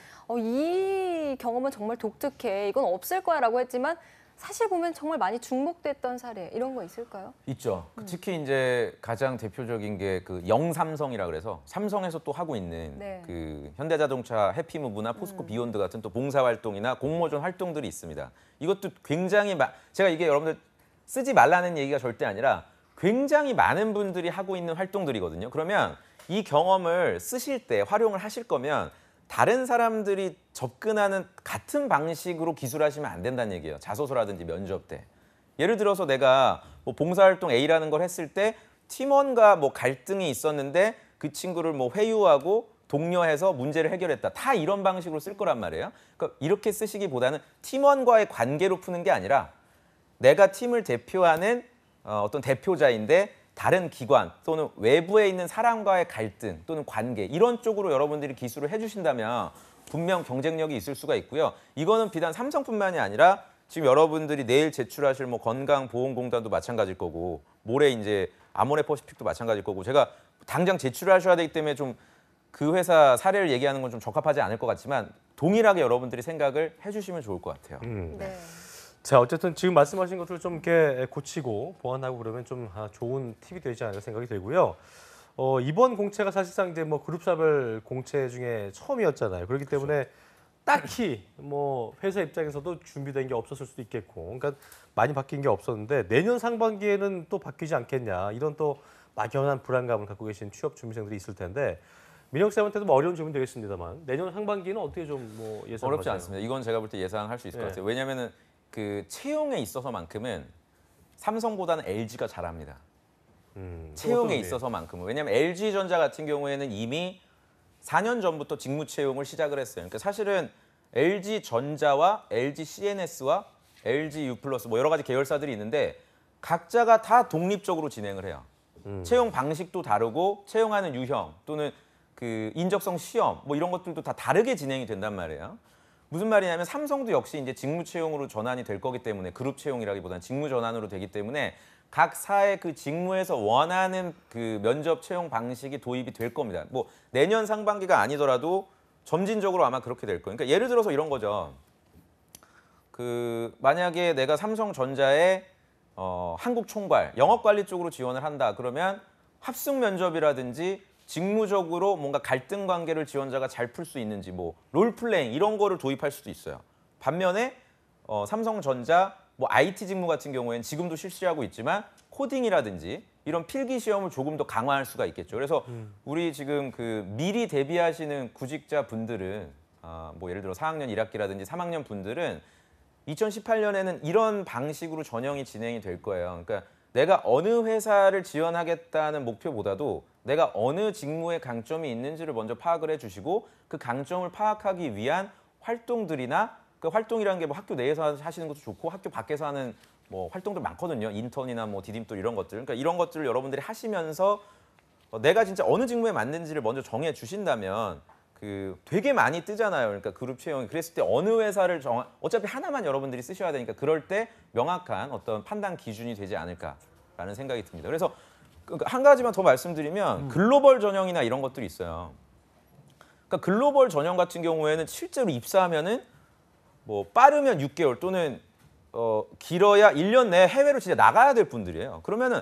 Speaker 2: 이 경험은 정말 독특해. 이건 없을 거야라고 했지만 사실 보면 정말 많이 중복됐던 사례 이런 거 있을까요?
Speaker 3: 있죠. 특히 이제 가장 대표적인 게 그 영삼성이라 그래서 삼성에서 또 하고 있는
Speaker 2: 네.
Speaker 3: 그 현대자동차 해피무브나 포스코 비욘드 같은 또 봉사 활동이나 공모전 활동들이 있습니다. 이것도 굉장히 제가 이게 여러분들 쓰지 말라는 얘기가 절대 아니라 굉장히 많은 분들이 하고 있는 활동들이거든요. 그러면 이 경험을 쓰실 때 활용을 하실 거면 다른 사람들이 접근하는 같은 방식으로 기술하시면 안 된다는 얘기예요. 자소서라든지 면접 때. 예를 들어서 내가 뭐 봉사활동 A라는 걸 했을 때 팀원과 뭐 갈등이 있었는데 그 친구를 뭐 회유하고 독려해서 문제를 해결했다. 다 이런 방식으로 쓸 거란 말이에요. 그러니까 이렇게 쓰시기보다는 팀원과의 관계로 푸는 게 아니라 내가 팀을 대표하는 어떤 대표자인데 다른 기관 또는 외부에 있는 사람과의 갈등 또는 관계 이런 쪽으로 여러분들이 기술을 해주신다면 분명 경쟁력이 있을 수가 있고요. 이거는 비단 삼성뿐만이 아니라 지금 여러분들이 내일 제출하실 뭐 건강보험공단도 마찬가지일 거고 모레 이제 아모레퍼시픽도 마찬가지일 거고 제가 당장 제출하셔야 되기 때문에 좀 그 회사 사례를 얘기하는 건 좀 적합하지 않을 것 같지만 동일하게 여러분들이 생각을 해주시면 좋을 것 같아요.
Speaker 2: 네.
Speaker 1: 자, 어쨌든 지금 말씀하신 것들을 좀 이렇게 고치고 보완하고 그러면 좀 좋은 팁이 되지 않을까 생각이 들고요. 이번 공채가 사실상 이제 뭐 그룹사별 공채 중에 처음이었잖아요. 그렇기 때문에 딱히 뭐 회사 입장에서도 준비된 게 없었을 수도 있겠고, 그러니까 많이 바뀐 게 없었는데 내년 상반기에는 또 바뀌지 않겠냐 이런 또 막연한 불안감을 갖고 계신 취업 준비생들이 있을 텐데. 민혁 쌤한테도 뭐 어려운 질문 되겠습니다만 내년 상반기는 어떻게 좀 뭐 예상하세요?
Speaker 3: 어렵지 않습니다. 이건 제가 볼 때 예상할 수 있을 것 같아요. 왜냐하면은 그 채용에 있어서만큼은 삼성보다는 LG가 잘합니다. 채용에 있어서만큼은. 왜냐하면 LG전자 같은 경우에는 이미 4년 전부터 직무 채용을 시작을 했어요. 그러니까 사실은 LG전자와 LGCNS와 LGU+, 뭐 여러 가지 계열사들이 있는데 각자가 다 독립적으로 진행을 해요. 채용 방식도 다르고 채용하는 유형 또는 그 인적성 시험 뭐 이런 것들도 다 다르게 진행이 된단 말이에요. 무슨 말이냐면 삼성도 역시 이제 직무 채용으로 전환이 될 거기 때문에 그룹 채용이라기보다는 직무 전환으로 되기 때문에 각 사의 그 직무에서 원하는 그 면접 채용 방식이 도입이 될 겁니다. 뭐 내년 상반기가 아니더라도 점진적으로 아마 그렇게 될 거예요. 그러니까 예를 들어서 이런 거죠. 그 만약에 내가 삼성전자에 한국 총괄 영업관리 쪽으로 지원을 한다. 그러면 합숙 면접이라든지 직무적으로 뭔가 갈등 관계를 지원자가 잘 풀 수 있는지 뭐 롤플레잉 이런 거를 도입할 수도 있어요. 반면에 삼성전자 뭐 IT 직무 같은 경우에는 지금도 실시하고 있지만 코딩이라든지 이런 필기 시험을 조금 더 강화할 수가 있겠죠. 그래서 우리 지금 그 미리 대비하시는 구직자 분들은 뭐 예를 들어 4학년 1학기라든지 3학년 분들은 2018년에는 이런 방식으로 전형이 진행이 될 거예요. 그러니까 내가 어느 회사를 지원하겠다는 목표보다도 내가 어느 직무에 강점이 있는지를 먼저 파악을 해주시고 그 강점을 파악하기 위한 활동들이나 그 활동이라는 게 뭐 학교 내에서 하시는 것도 좋고 학교 밖에서 하는 뭐 활동들 많거든요. 인턴이나 뭐 디딤돌 이런 것들. 그러니까 이런 것들을 여러분들이 하시면서 내가 진짜 어느 직무에 맞는지를 먼저 정해 주신다면 그 되게 많이 뜨잖아요. 그러니까 그룹 채용이 그랬을 때 어느 회사를 어차피 하나만 여러분들이 쓰셔야 되니까 그럴 때 명확한 어떤 판단 기준이 되지 않을까라는 생각이 듭니다. 그래서 한 가지만 더 말씀드리면 글로벌 전형이나 이런 것들이 있어요. 그러니까 글로벌 전형 같은 경우에는 실제로 입사하면은 뭐 빠르면 6개월 또는 길어야 1년 내에 해외로 진짜 나가야 될 분들이에요. 그러면은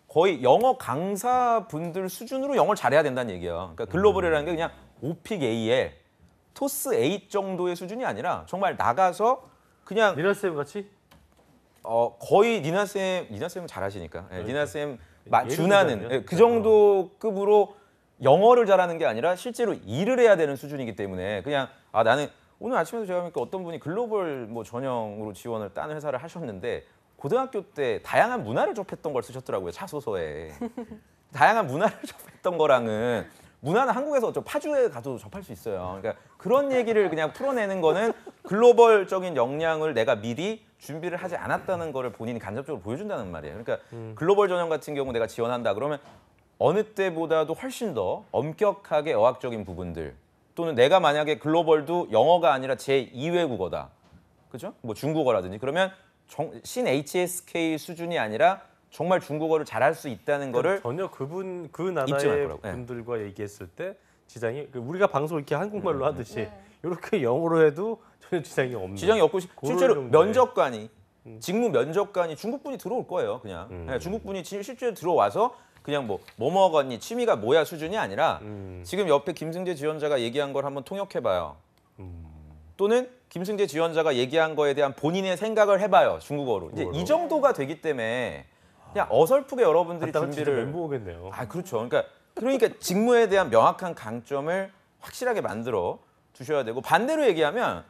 Speaker 3: 거의 영어 강사 분들 수준으로 영어를 잘해야 된다는 얘기예요. 그러니까 글로벌이라는 게 그냥 오픽 A에 토스 A 정도의 수준이 아니라 정말 나가서 그냥
Speaker 1: 니나 쌤 같이?
Speaker 3: 거의 니나 쌤은 잘하시니까 니나 쌤
Speaker 1: 예를
Speaker 3: 준하는
Speaker 1: 들자면,
Speaker 3: 그 정도 급으로 영어를 잘하는 게 아니라 실제로 일을 해야 되는 수준이기 때문에 그냥 나는 오늘 아침에도 제가 보니까 어떤 분이 글로벌 뭐 전형으로 지원을 딴 회사를 하셨는데 고등학교 때 다양한 문화를 접했던 걸 쓰셨더라고요. 자소서에. 다양한 문화를 접했던 거랑은 문화는 한국에서 파주에 가도 접할 수 있어요. 그러니까 그런 얘기를 그냥 풀어내는 거는 글로벌적인 역량을 내가 미리 준비를 하지 않았다는 거를 본인이 간접적으로 보여준다는 말이에요. 그러니까 글로벌 전형 같은 경우 내가 지원한다 그러면 어느 때보다도 훨씬 더 엄격하게 어학적인 부분들 또는 내가 만약에 글로벌도 영어가 아니라 제2외국어다. 그죠? 뭐 중국어라든지 그러면 신 HSK 수준이 아니라 정말 중국어를 잘할 수 있다는 거를
Speaker 1: 전혀 그
Speaker 3: 입증할
Speaker 1: 나라의
Speaker 3: 거라고. 네.
Speaker 1: 분들과 얘기했을 때 지장이 우리가 방송 이렇게 한국말로 하듯이
Speaker 2: 네.
Speaker 1: 이렇게 영어로 해도 전혀 지장이 없는.
Speaker 3: 지장이 없고
Speaker 1: 그럴
Speaker 3: 실제로
Speaker 1: 정도의.
Speaker 3: 면접관이 직무 면접관이 중국분이 들어올 거예요. 그냥 네, 중국분이 실제로 들어와서 그냥 뭐 먹었니 취미가 뭐야 수준이 아니라 지금 옆에 김승재 지원자가 얘기한 걸 한번 통역해봐요. 또는 김승재 지원자가 얘기한 거에 대한 본인의 생각을 해봐요. 중국어로. 이제 이 정도가 되기 때문에 그냥 어설프게 여러분들이
Speaker 1: 갔다가 진짜
Speaker 3: 준비를
Speaker 1: 멘붕 오겠네요.
Speaker 3: 그렇죠. 그러니까 직무에 대한 명확한 강점을 확실하게 만들어 두셔야 되고 반대로 얘기하면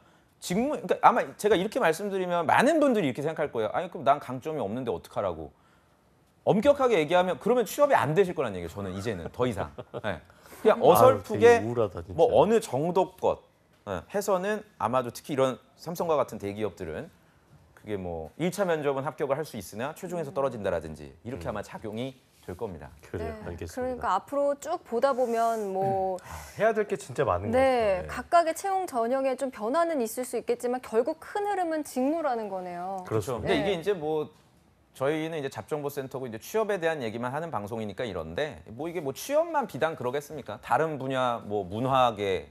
Speaker 3: 그러니까 아마 제가 이렇게 말씀드리면 많은 분들이 이렇게 생각할 거예요. 아니 그럼 난 강점이 없는데 어떡하라고. 엄격하게 얘기하면 그러면 취업이 안 되실 거란 얘기예요. 저는 이제는 더 이상. 네. 그냥 어설프게
Speaker 1: 되게 우울하다, 진짜.
Speaker 3: 뭐 어느 정도 것 해서는 아마도 특히 이런 삼성과 같은 대기업들은 그게 뭐 1차 면접은 합격을 할 수 있으나 최종에서 떨어진다라든지 이렇게 아마 작용이 될 겁니다.
Speaker 1: 그래요, 알겠습니다.
Speaker 2: 그러니까 앞으로 쭉 보다 보면 뭐
Speaker 1: 해야 될 게 진짜 많은
Speaker 2: 네,
Speaker 1: 거죠. 네.
Speaker 2: 각각의 채용 전형에 좀 변화는 있을 수 있겠지만 결국 큰 흐름은 직무라는 거네요.
Speaker 1: 그렇죠.
Speaker 3: 근데
Speaker 2: 네.
Speaker 3: 이게 이제 뭐 저희는 이제 잡정보센터고 이제 취업에 대한 얘기만 하는 방송이니까 이런데 뭐 이게 뭐 취업만 비단 그러겠습니까? 다른 분야 뭐 문화계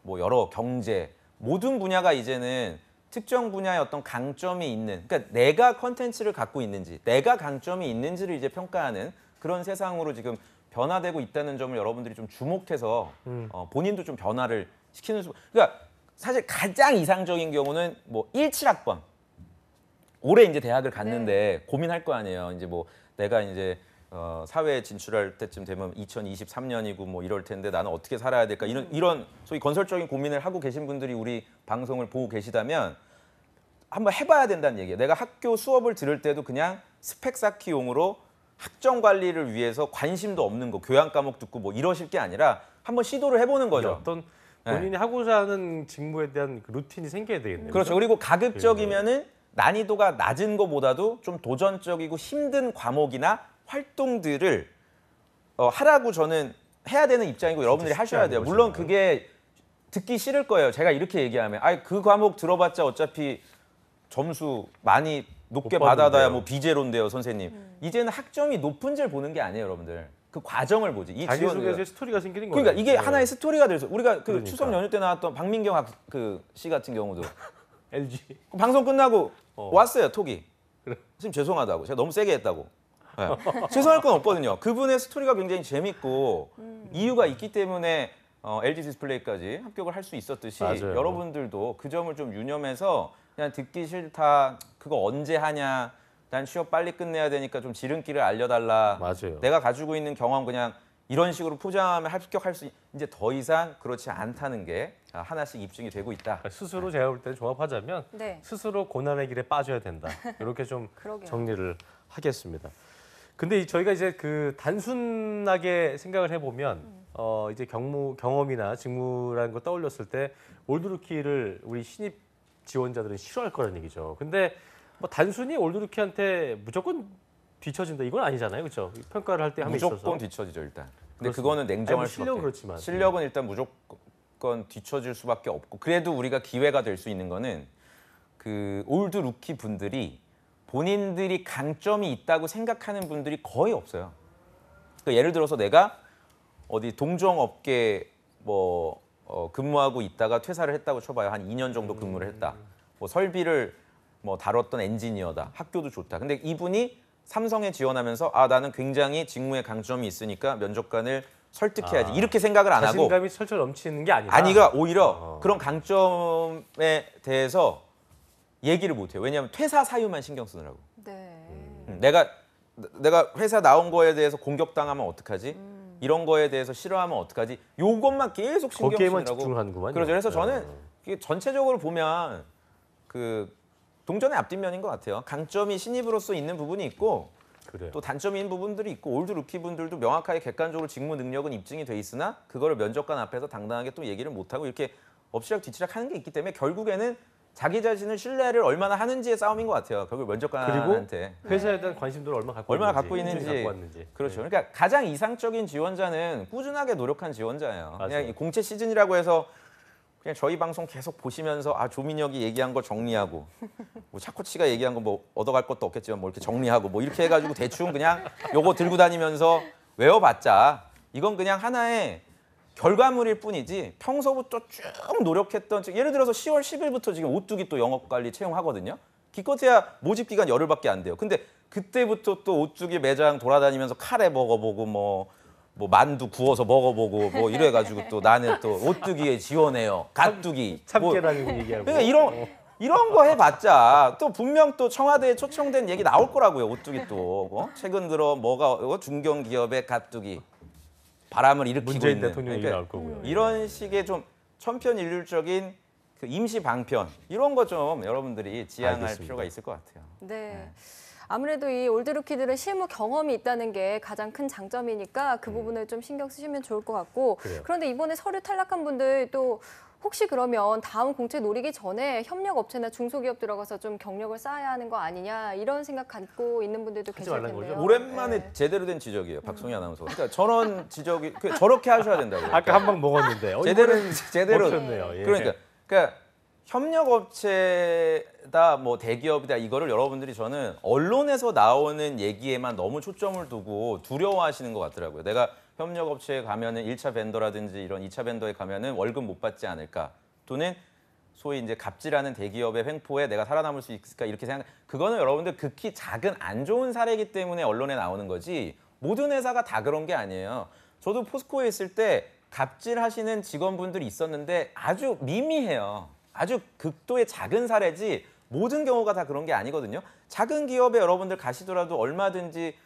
Speaker 3: 뭐 여러 경제 모든 분야가 이제는 특정 분야의 어떤 강점이 있는 그러니까 내가 컨텐츠를 갖고 있는지 내가 강점이 있는지를 이제 평가하는 그런 세상으로 지금 변화되고 있다는 점을 여러분들이 좀 주목해서 본인도 좀 변화를 시키는 그러니까 사실 가장 이상적인 경우는 뭐 17학번 올해 이제 대학을 갔는데 고민할 거 아니에요. 이제 뭐 내가 이제 사회에 진출할 때쯤 되면 2023년이고 뭐 이럴 텐데 나는 어떻게 살아야 될까 이런 소위 건설적인 고민을 하고 계신 분들이 우리 방송을 보고 계시다면 한번 해봐야 된다는 얘기예요. 내가 학교 수업을 들을 때도 그냥 스펙 쌓기용으로 학점 관리를 위해서 관심도 없는 거 교양 과목 듣고 뭐 이러실 게 아니라 한번 시도를 해보는 거죠.
Speaker 1: 어떤 본인이 하고자 하는 직무에 대한 그 루틴이 생겨야 되겠네요.
Speaker 3: 그렇죠. 그리고 가급적이면은 난이도가 낮은 것보다도 좀 도전적이고 힘든 과목이나 활동들을 하라고 저는 해야 되는 입장이고 여러분들이 하셔야 돼요. 물론 그게 듣기 싫을 거예요. 제가 이렇게 얘기하면 그 과목 들어봤자 어차피 점수 많이 높게
Speaker 1: 못
Speaker 3: 받아다야
Speaker 1: 받는데요.
Speaker 3: 뭐 비제로인데요, 선생님. 이제는 학점이 높은지를 보는 게 아니에요, 여러분들. 그 과정을 보지. 이
Speaker 1: 자기소개서에 스토리가 생기는 거예요.
Speaker 3: 그러니까 이게 하나의 스토리가 돼서 우리가 그
Speaker 1: 그러니까.
Speaker 3: 추석 연휴 때 나왔던 박민경 씨 같은 경우도
Speaker 1: LG.
Speaker 3: 방송 끝나고
Speaker 1: 어.
Speaker 3: 왔어요, 톡이.
Speaker 1: 그래.
Speaker 3: 선생님 죄송하다고. 제가 너무 세게 했다고. 네. 죄송할 건 없거든요. 그분의 스토리가 굉장히 재밌고 이유가 있기 때문에 LG 디스플레이까지 합격을 할 수 있었듯이
Speaker 1: 맞아요.
Speaker 3: 여러분들도 그 점을 좀 유념해서 그냥 듣기 싫다. 그거 언제 하냐. 난 취업 빨리 끝내야 되니까 좀 지름길을 알려달라.
Speaker 1: 맞아요.
Speaker 3: 내가 가지고 있는 경험 그냥 이런 식으로 포장하면 합격할 수 이제 더 이상 그렇지 않다는 게 하나씩 입증이 되고 있다.
Speaker 1: 그러니까 스스로 제가 볼 때 종합하자면
Speaker 2: 네.
Speaker 1: 스스로 고난의 길에 빠져야 된다. 이렇게 좀
Speaker 2: 그러게요.
Speaker 1: 정리를 하겠습니다. 근데 저희가 이제 그 단순하게 생각을 해보면 이제 경험이나 직무라는 거 떠올렸을 때 올드루키를 우리 신입 지원자들은 싫어할 거라는 얘기죠. 근데 뭐 단순히 올드루키한테 무조건 뒤처진다 이건 아니잖아요, 그렇죠? 평가를 할 때 함에 있어서.
Speaker 3: 무조건 뒤처지죠 일단. 근데
Speaker 1: 그렇습니다.
Speaker 3: 그거는 냉정할
Speaker 1: 아니, 뭐
Speaker 3: 수밖에.
Speaker 1: 실력은 그렇지만.
Speaker 3: 실력은 일단 무조건 뒤처질 수밖에 없고 그래도 우리가 기회가 될 수 있는 거는 그 올드 루키 분들이 본인들이 강점이 있다고 생각하는 분들이 거의 없어요. 그러니까 예를 들어서 내가 어디 동종업계 뭐 근무하고 있다가 퇴사를 했다고 쳐봐요. 한 2년 정도 근무를 했다. 뭐 설비를 뭐 다뤘던 엔지니어다. 학교도 좋다. 근데 이분이 삼성에 지원하면서 나는 굉장히 직무에 강점이 있으니까 면접관을 설득해야지. 이렇게 생각을 안 하고
Speaker 1: 자신감이 철철 넘치는 게 아니라.
Speaker 3: 아니가 오히려 그런 강점에 대해서 얘기를 못 해요. 왜냐하면 퇴사 사유만 신경 쓰느라고.
Speaker 2: 네.
Speaker 3: 내가 회사 나온 거에 대해서 공격당하면 어떡하지? 이런 거에 대해서 싫어하면 어떡하지? 요것만 계속 신경
Speaker 1: 거기에만
Speaker 3: 쓰느라고.
Speaker 1: 집중하는구만요.
Speaker 3: 그렇죠. 그래서 저는
Speaker 1: 네.
Speaker 3: 이게 전체적으로 보면 그 동전의 앞뒷면인 것 같아요. 강점이 신입으로서 있는 부분이 있고
Speaker 1: 그래요.
Speaker 3: 또 단점이 있는 부분들이 있고 올드 루키 분들도 명확하게 객관적으로 직무 능력은 입증이 돼 있으나 그거를 면접관 앞에서 당당하게 또 얘기를 못하고 이렇게 엎치락 뒤치락 하는 게 있기 때문에 결국에는 자기 자신을 신뢰를 얼마나 하는지의 싸움인 것 같아요. 결국 면접관한테.
Speaker 1: 회사에 대한 관심도를
Speaker 3: 얼마나 갖고 있는지.
Speaker 1: 갖고 왔는지.
Speaker 3: 그렇죠.
Speaker 1: 네.
Speaker 3: 그러니까 가장 이상적인 지원자는 꾸준하게 노력한 지원자예요.
Speaker 1: 맞아요.
Speaker 3: 그냥 이 공채 시즌이라고 해서 그냥 저희 방송 계속 보시면서 조민혁이 얘기한 거 정리하고 뭐 차코치가 얘기한 거 뭐 얻어갈 것도 없겠지만 뭐 이렇게 정리하고 뭐 이렇게 해가지고 대충 그냥 요거 들고 다니면서 외워봤자 이건 그냥 하나의 결과물일 뿐이지 평소부터 쭉 노력했던 예를 들어서 10월 10일부터 지금 오뚜기 또 영업관리 채용하거든요. 기껏해야 모집 기간 열흘밖에 안 돼요. 근데 그때부터 또 오뚜기 매장 돌아다니면서 카레 먹어보고 뭐 만두 구워서 먹어보고 뭐 이래가지고 또 나는 또 오뚜기에 지원해요. 갓뚜기.
Speaker 1: 참깨라는 얘기하고.
Speaker 3: 그러니까 이런 거 해봤자 또 분명 또 청와대에 초청된 얘기 나올 거라고요. 오뚜기 또 최근 들어 뭐가 중견 기업의 갓뚜기 바람을 일으키고
Speaker 1: 문재인
Speaker 3: 있는.
Speaker 1: 대통령 얘기 나올 거고요.
Speaker 3: 이런 식의 좀 천편일률적인 그 임시 방편 이런 거 좀 여러분들이 지향할
Speaker 1: 알겠습니다.
Speaker 3: 필요가 있을 것 같아요.
Speaker 2: 네. 아무래도 이 올드루키들은 실무 경험이 있다는 게 가장 큰 장점이니까 그 부분을 좀 신경 쓰시면 좋을 것 같고
Speaker 1: 그래요.
Speaker 2: 그런데 이번에 서류 탈락한 분들 또 혹시 그러면 다음 공채 노리기 전에 협력업체나 중소기업 들어가서 좀 경력을 쌓아야 하는 거 아니냐 이런 생각 갖고 있는 분들도
Speaker 1: 하지
Speaker 2: 계실
Speaker 1: 말라는
Speaker 2: 텐데요.
Speaker 1: 거죠?
Speaker 3: 오랜만에
Speaker 2: 네.
Speaker 3: 제대로 된 지적이에요, 박송희 아나운서. 그러니까 저런 지적이 저렇게 하셔야 된다고요.
Speaker 1: 아까 한 방 먹었는데.
Speaker 3: 제대로
Speaker 1: 먹혔네요. 예.
Speaker 3: 그러니까 협력업체다 뭐 대기업이다 이거를 여러분들이 저는 언론에서 나오는 얘기에만 너무 초점을 두고 두려워하시는 것 같더라고요. 내가 협력업체에 가면은 1차 벤더라든지 이런 2차 벤더에 가면은 월급 못 받지 않을까 또는 소위 이제 갑질하는 대기업의 횡포에 내가 살아남을 수 있을까 이렇게 생각. 그거는 여러분들 극히 작은 안 좋은 사례이기 때문에 언론에 나오는 거지 모든 회사가 다 그런 게 아니에요. 저도 포스코에 있을 때 갑질하시는 직원분들이 있었는데 아주 미미해요. 아주 극도의 작은 사례지 모든 경우가 다 그런 게 아니거든요. 작은 기업에 여러분들 가시더라도 얼마든지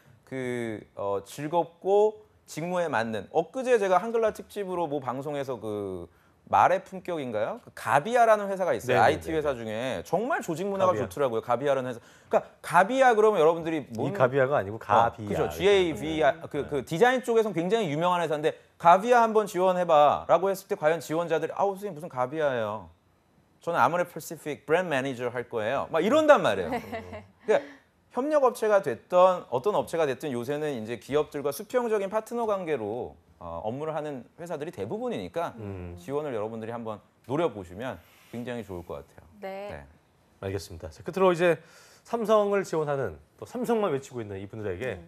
Speaker 3: 즐겁고 직무에 맞는 엊그제 제가 한글날 특집으로 뭐 방송에서 그 말의 품격인가요? 그 가비아라는 회사가 있어요.
Speaker 1: 네네네.
Speaker 3: IT 회사 중에 정말 조직 문화가
Speaker 1: 가비아.
Speaker 3: 좋더라고요. 가비아라는 회사. 그러니까 가비아 그러면 여러분들이
Speaker 1: 이 가비아가 아니고 가비아.
Speaker 3: 그렇죠. GAVA 그 디자인 쪽에서는 굉장히 유명한 회사인데 가비아 한번 지원해봐라고 했을 때 과연 지원자들이 선생님 무슨 가비아예요? 저는 아모레 퍼시픽 브랜드 매니저 할 거예요. 막 이런단 말이에요. 그러니까 협력업체가 됐던 어떤 업체가 됐든 요새는 이제 기업들과 수평적인 파트너 관계로 업무를 하는 회사들이 대부분이니까 지원을 여러분들이 한번 노려보시면 굉장히 좋을 것 같아요.
Speaker 2: 네.
Speaker 1: 알겠습니다. 자, 끝으로 이제 삼성을 지원하는 또 삼성만 외치고 있는 이분들에게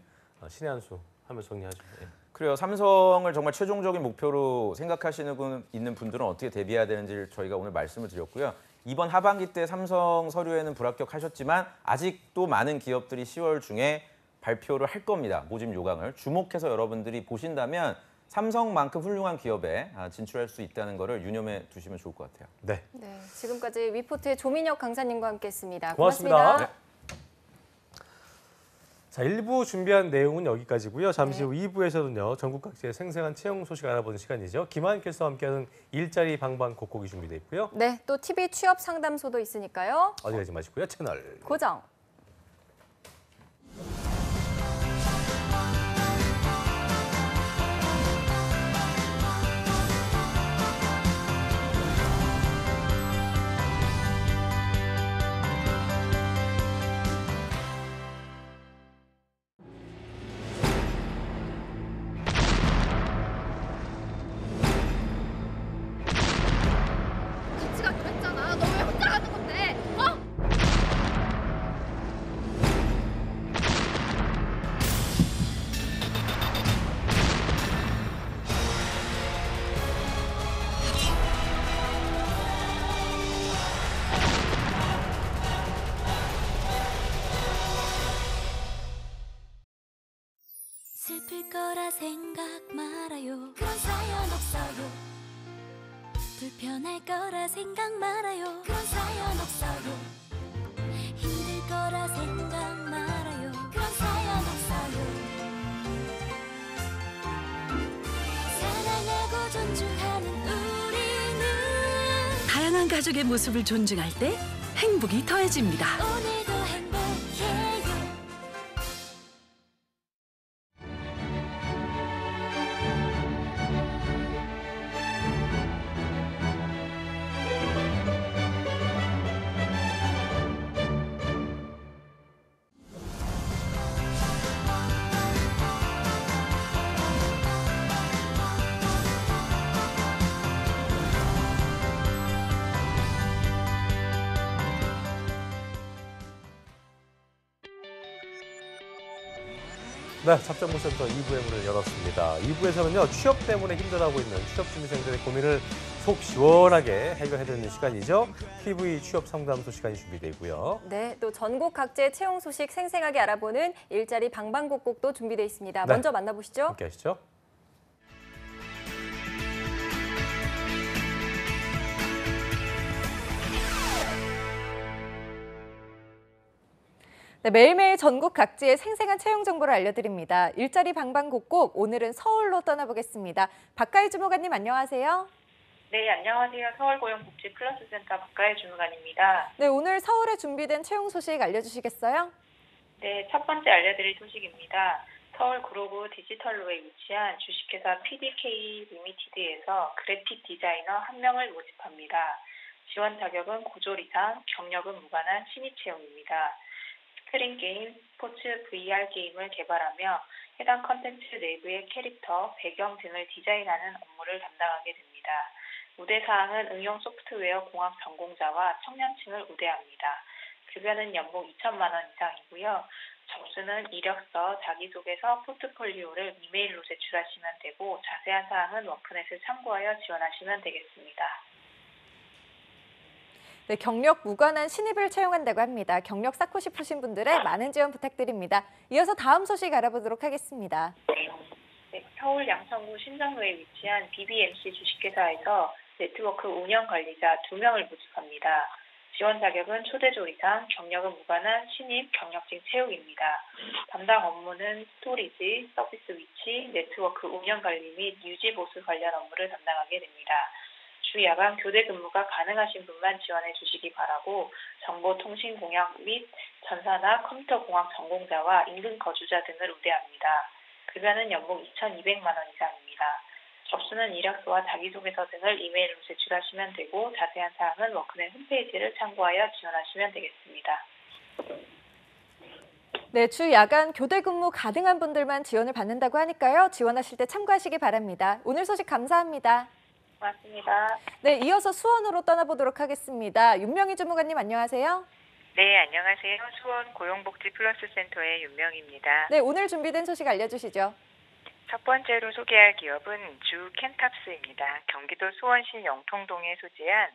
Speaker 1: 신의 한 수 하면서 정리하죠. 예.
Speaker 3: 그래요. 삼성을 정말 최종적인 목표로 생각하시는 있는 분들은 어떻게 대비해야 되는지를 저희가 오늘 말씀을 드렸고요. 이번 하반기 때 삼성 서류에는 불합격하셨지만 아직도 많은 기업들이 10월 중에 발표를 할 겁니다. 모집 요강을. 주목해서 여러분들이 보신다면 삼성만큼 훌륭한 기업에 진출할 수 있다는 것을 유념해 두시면 좋을 것 같아요.
Speaker 1: 네.
Speaker 2: 네, 지금까지 위포트의 조민혁 강사님과 함께했습니다.
Speaker 1: 고맙습니다.
Speaker 2: 고맙습니다.
Speaker 1: 자, 1부 준비한 내용은 여기까지고요. 잠시 후 2부에서는요. 전국 각지의 생생한 채용 소식 알아보는 시간이죠. 김한께서 함께하는 일자리 방방곡곡이 준비되어 있고요.
Speaker 2: 네, 또 TV 취업 상담소도 있으니까요.
Speaker 1: 어디 가지 마시고요. 채널
Speaker 2: 고정.
Speaker 4: 같이 가기로 했잖아. 너 왜 혼자 가는 건데? 어?
Speaker 5: 슬플 거라 생각 말아요. 그런 사연 없어요. 불편할 거라 생각 말아요. 그런 사연 없어요. 힘들 거라 생각 말아요. 그런 사연 없어요. 사랑하고 존중하는 우리는
Speaker 6: 다양한 가족의 모습을 존중할 때 행복이 더해집니다.
Speaker 5: 오늘도 행복해요.
Speaker 1: 네, 잡정무센터 2부의 문을 열었습니다. 2부에서는요, 취업 때문에 힘들어하고 있는 취업준비생들의 고민을 속 시원하게 해결해드리는 시간이죠. TV 취업 상담소 시간이 준비되어 있고요.
Speaker 2: 네, 또 전국 각지의 채용 소식 생생하게 알아보는 일자리 방방곡곡도 준비되어 있습니다.
Speaker 1: 네.
Speaker 2: 먼저 만나보시죠.
Speaker 1: 함께 하시죠.
Speaker 2: 네, 매일매일 전국 각지의 생생한 채용 정보를 알려드립니다. 일자리 방방곡곡, 오늘은 서울로 떠나보겠습니다. 박가희 주무관님 안녕하세요.
Speaker 7: 네, 안녕하세요. 서울고용복지 플러스센터 박가혜 주무관입니다.
Speaker 2: 네, 오늘 서울에 준비된 채용 소식 알려주시겠어요?
Speaker 7: 네, 첫 번째 알려드릴 소식입니다. 서울 구로구 디지털로에 위치한 주식회사 PDK 리미티드에서 그래픽 디자이너 1명을 모집합니다. 지원 자격은 고졸 이상, 경력은 무관한 신입 채용입니다. 스크린 게임, 스포츠, VR 게임을 개발하며 해당 컨텐츠 내부의 캐릭터, 배경 등을 디자인하는 업무를 담당하게 됩니다. 우대 사항은 응용 소프트웨어 공학 전공자와 청년층을 우대합니다. 급여는 연봉 2천만 원 이상이고요. 접수는 이력서, 자기소개서, 포트폴리오를 이메일로 제출하시면 되고 자세한 사항은 워크넷을 참고하여 지원하시면 되겠습니다.
Speaker 2: 네, 경력 무관한 신입을 채용한다고 합니다. 경력 쌓고 싶으신 분들의 많은 지원 부탁드립니다. 이어서 다음 소식 알아보도록 하겠습니다.
Speaker 7: 네, 서울 양천구 신정로에 위치한 BBMC 주식회사에서 네트워크 운영 관리자 2명을 모집합니다. 지원 자격은 초대졸 이상, 경력은 무관한 신입 경력직 채용입니다. 담당 업무는 스토리지, 서비스 위치, 네트워크 운영 관리 및 유지 보수 관련 업무를 담당하게 됩니다. 주 야간 교대 근무가 가능하신 분만 지원해 주시기 바라고 정보통신공학 및 전사나 컴퓨터공학 전공자와 인근 거주자 등을 우대합니다. 급여는 연봉 2,200만 원 이상입니다. 접수는 이력서와 자기소개서 등을 이메일로 제출하시면 되고 자세한 사항은 워크넷 홈페이지를 참고하여 지원하시면 되겠습니다.
Speaker 2: 네, 주 야간 교대 근무 가능한 분들만 지원을 받는다고 하니까요. 지원하실 때 참고하시기 바랍니다. 오늘 소식 감사합니다.
Speaker 7: 고맙습니다.
Speaker 2: 네, 이어서 수원으로 떠나보도록 하겠습니다. 윤명희 주무관님 안녕하세요.
Speaker 7: 네, 안녕하세요. 수원 고용복지 플러스 센터의 윤명입니다.
Speaker 2: 네, 오늘 준비된 소식 알려주시죠.
Speaker 7: 첫 번째로 소개할 기업은 주 캔탑스입니다. 경기도 수원시 영통동에 소재한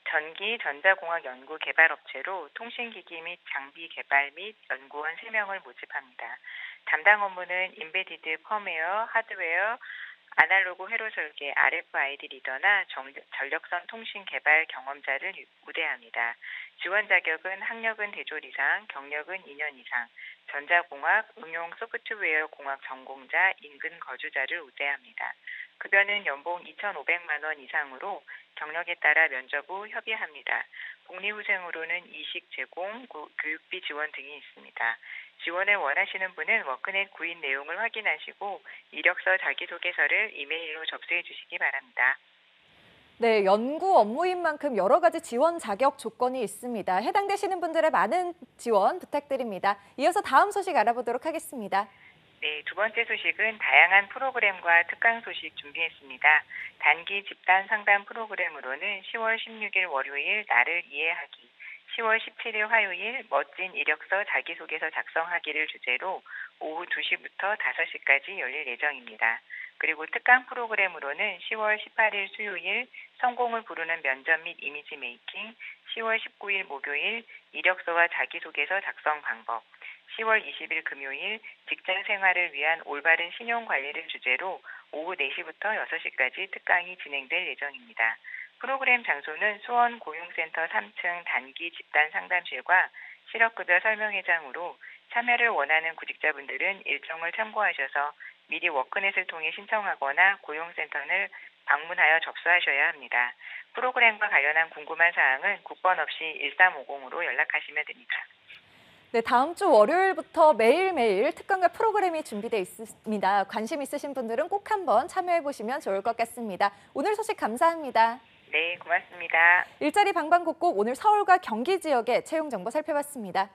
Speaker 7: 전기 전자공학 연구 개발업체로 통신기기 및 장비 개발 및 연구원 3명을 모집합니다. 담당 업무는 인베디드 펌웨어, 하드웨어, 아날로그 회로 설계, RFID 리더나 전력선 통신 개발 경험자를 우대합니다. 지원 자격은 학력은 대졸 이상, 경력은 2년 이상, 전자공학, 응용 소프트웨어 공학 전공자, 인근 거주자를 우대합니다. 급여는 연봉 2,500만 원 이상으로 경력에 따라 면접 후 협의합니다. 복리후생으로는 이식 제공, 교육비 지원 등이 있습니다. 지원을 원하시는 분은 워크넷 구인 내용을 확인하시고 이력서 자기소개서를 이메일로 접수해 주시기 바랍니다.
Speaker 2: 네, 연구 업무인 만큼 여러 가지 지원 자격 조건이 있습니다. 해당되시는 분들의 많은 지원 부탁드립니다. 이어서 다음 소식 알아보도록 하겠습니다.
Speaker 7: 네, 두 번째 소식은 다양한 프로그램과 특강 소식 준비했습니다. 단기 집단 상담 프로그램으로는 10월 16일 월요일 나를 이해하기, 10월 17일 화요일 멋진 이력서 자기소개서 작성하기를 주제로 오후 2시부터 5시까지 열릴 예정입니다. 그리고 특강 프로그램으로는 10월 18일 수요일 성공을 부르는 면접 및 이미지 메이킹, 10월 19일 목요일 이력서와 자기소개서 작성 방법, 10월 20일 금요일 직장 생활을 위한 올바른 신용 관리를 주제로 오후 4시부터 6시까지 특강이 진행될 예정입니다. 프로그램 장소는 수원 고용센터 3층 단기 집단 상담실과 실업급여 설명회장으로 참여를 원하는 구직자분들은 일정을 참고하셔서 미리 워크넷을 통해 신청하거나 고용센터를 방문하여 접수하셔야 합니다. 프로그램과 관련한 궁금한 사항은 국번 없이 1350으로 연락하시면 됩니다.
Speaker 2: 네, 다음 주 월요일부터 매일매일 특강과 프로그램이 준비되어 있습니다. 관심 있으신 분들은 꼭 한번 참여해 보시면 좋을 것 같습니다. 오늘 소식 감사합니다.
Speaker 7: 네, 고맙습니다.
Speaker 2: 일자리 방방곡곡 오늘 서울과 경기 지역의 채용 정보 살펴봤습니다.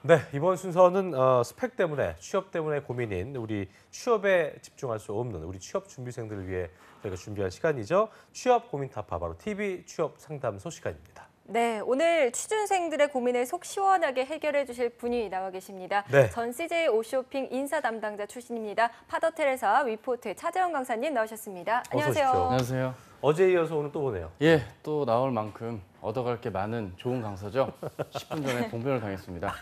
Speaker 1: 네, 이번 순서는 스펙 때문에, 취업 때문에 고민인 우리 취업에 집중할 수 없는 우리 취업 준비생들을 위해 저희가 준비한 시간이죠. 취업 고민 타파, 바로 TV 취업 상담소 시간입니다.
Speaker 2: 네, 오늘 취준생들의 고민을 속 시원하게 해결해 주실 분이 나와 계십니다.
Speaker 1: 네.
Speaker 2: 전 CJ 오쇼핑 인사 담당자 출신입니다. 파더테레사 위포트의 차재원 강사님 나오셨습니다. 안녕하세요.
Speaker 1: 오십시오.
Speaker 8: 안녕하세요.
Speaker 1: 어제에 이어서 오늘 또 보네요.
Speaker 8: 예, 또 나올 만큼 얻어갈 게 많은 좋은 강사죠. 10분 전에 봉변을 당했습니다.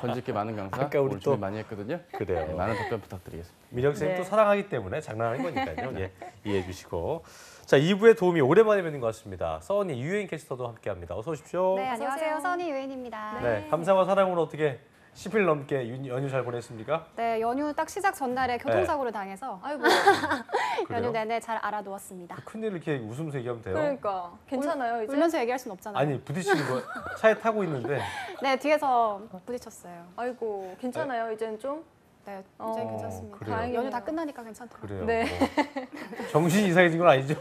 Speaker 8: 건질 게 많은 강사.
Speaker 1: 아까 우리
Speaker 8: 오늘
Speaker 1: 또
Speaker 8: 준비 많이 했거든요.
Speaker 1: 그래요.
Speaker 8: 네, 많은 답변 부탁드리겠습니다.
Speaker 1: 민혁 쌤
Speaker 2: 네.
Speaker 1: 또 사랑하기 때문에 장난하는 거니까요. 예, 이해해 주시고. 자, 2부의 도움이 오랜만에 뵙는 것 같습니다. 써니 유엔 캐스터도 함께합니다. 어서 오십시오.
Speaker 9: 네,
Speaker 2: 어서 오세요.
Speaker 9: 안녕하세요. 써니 유인입니다.
Speaker 1: 네, 감사와 사랑으로 어떻게 10일 넘게 연휴 잘 보냈습니까?
Speaker 9: 네, 연휴 딱 시작 전날에 교통사고를 당해서
Speaker 2: 아이고,
Speaker 9: 연휴 내내 잘 알아두었습니다.
Speaker 1: 큰일을 이렇게 웃으면서 얘기하면 돼요?
Speaker 2: 그러니까 괜찮아요 이제?
Speaker 9: 울면서 얘기할 순 없잖아요.
Speaker 1: 아니, 부딪히는 거 차에 타고 있는데.
Speaker 9: 네, 뒤에서 부딪혔어요.
Speaker 2: 아이고, 괜찮아요 이제는 좀?
Speaker 9: 네, 이제
Speaker 2: 어,
Speaker 9: 괜찮습니다.
Speaker 1: 그래요.
Speaker 2: 다행이네요.
Speaker 9: 연휴 다 끝나니까 괜찮더라고요.
Speaker 1: 그래요.
Speaker 2: 네.
Speaker 1: 뭐. 정신이 이상해진 건 아니죠?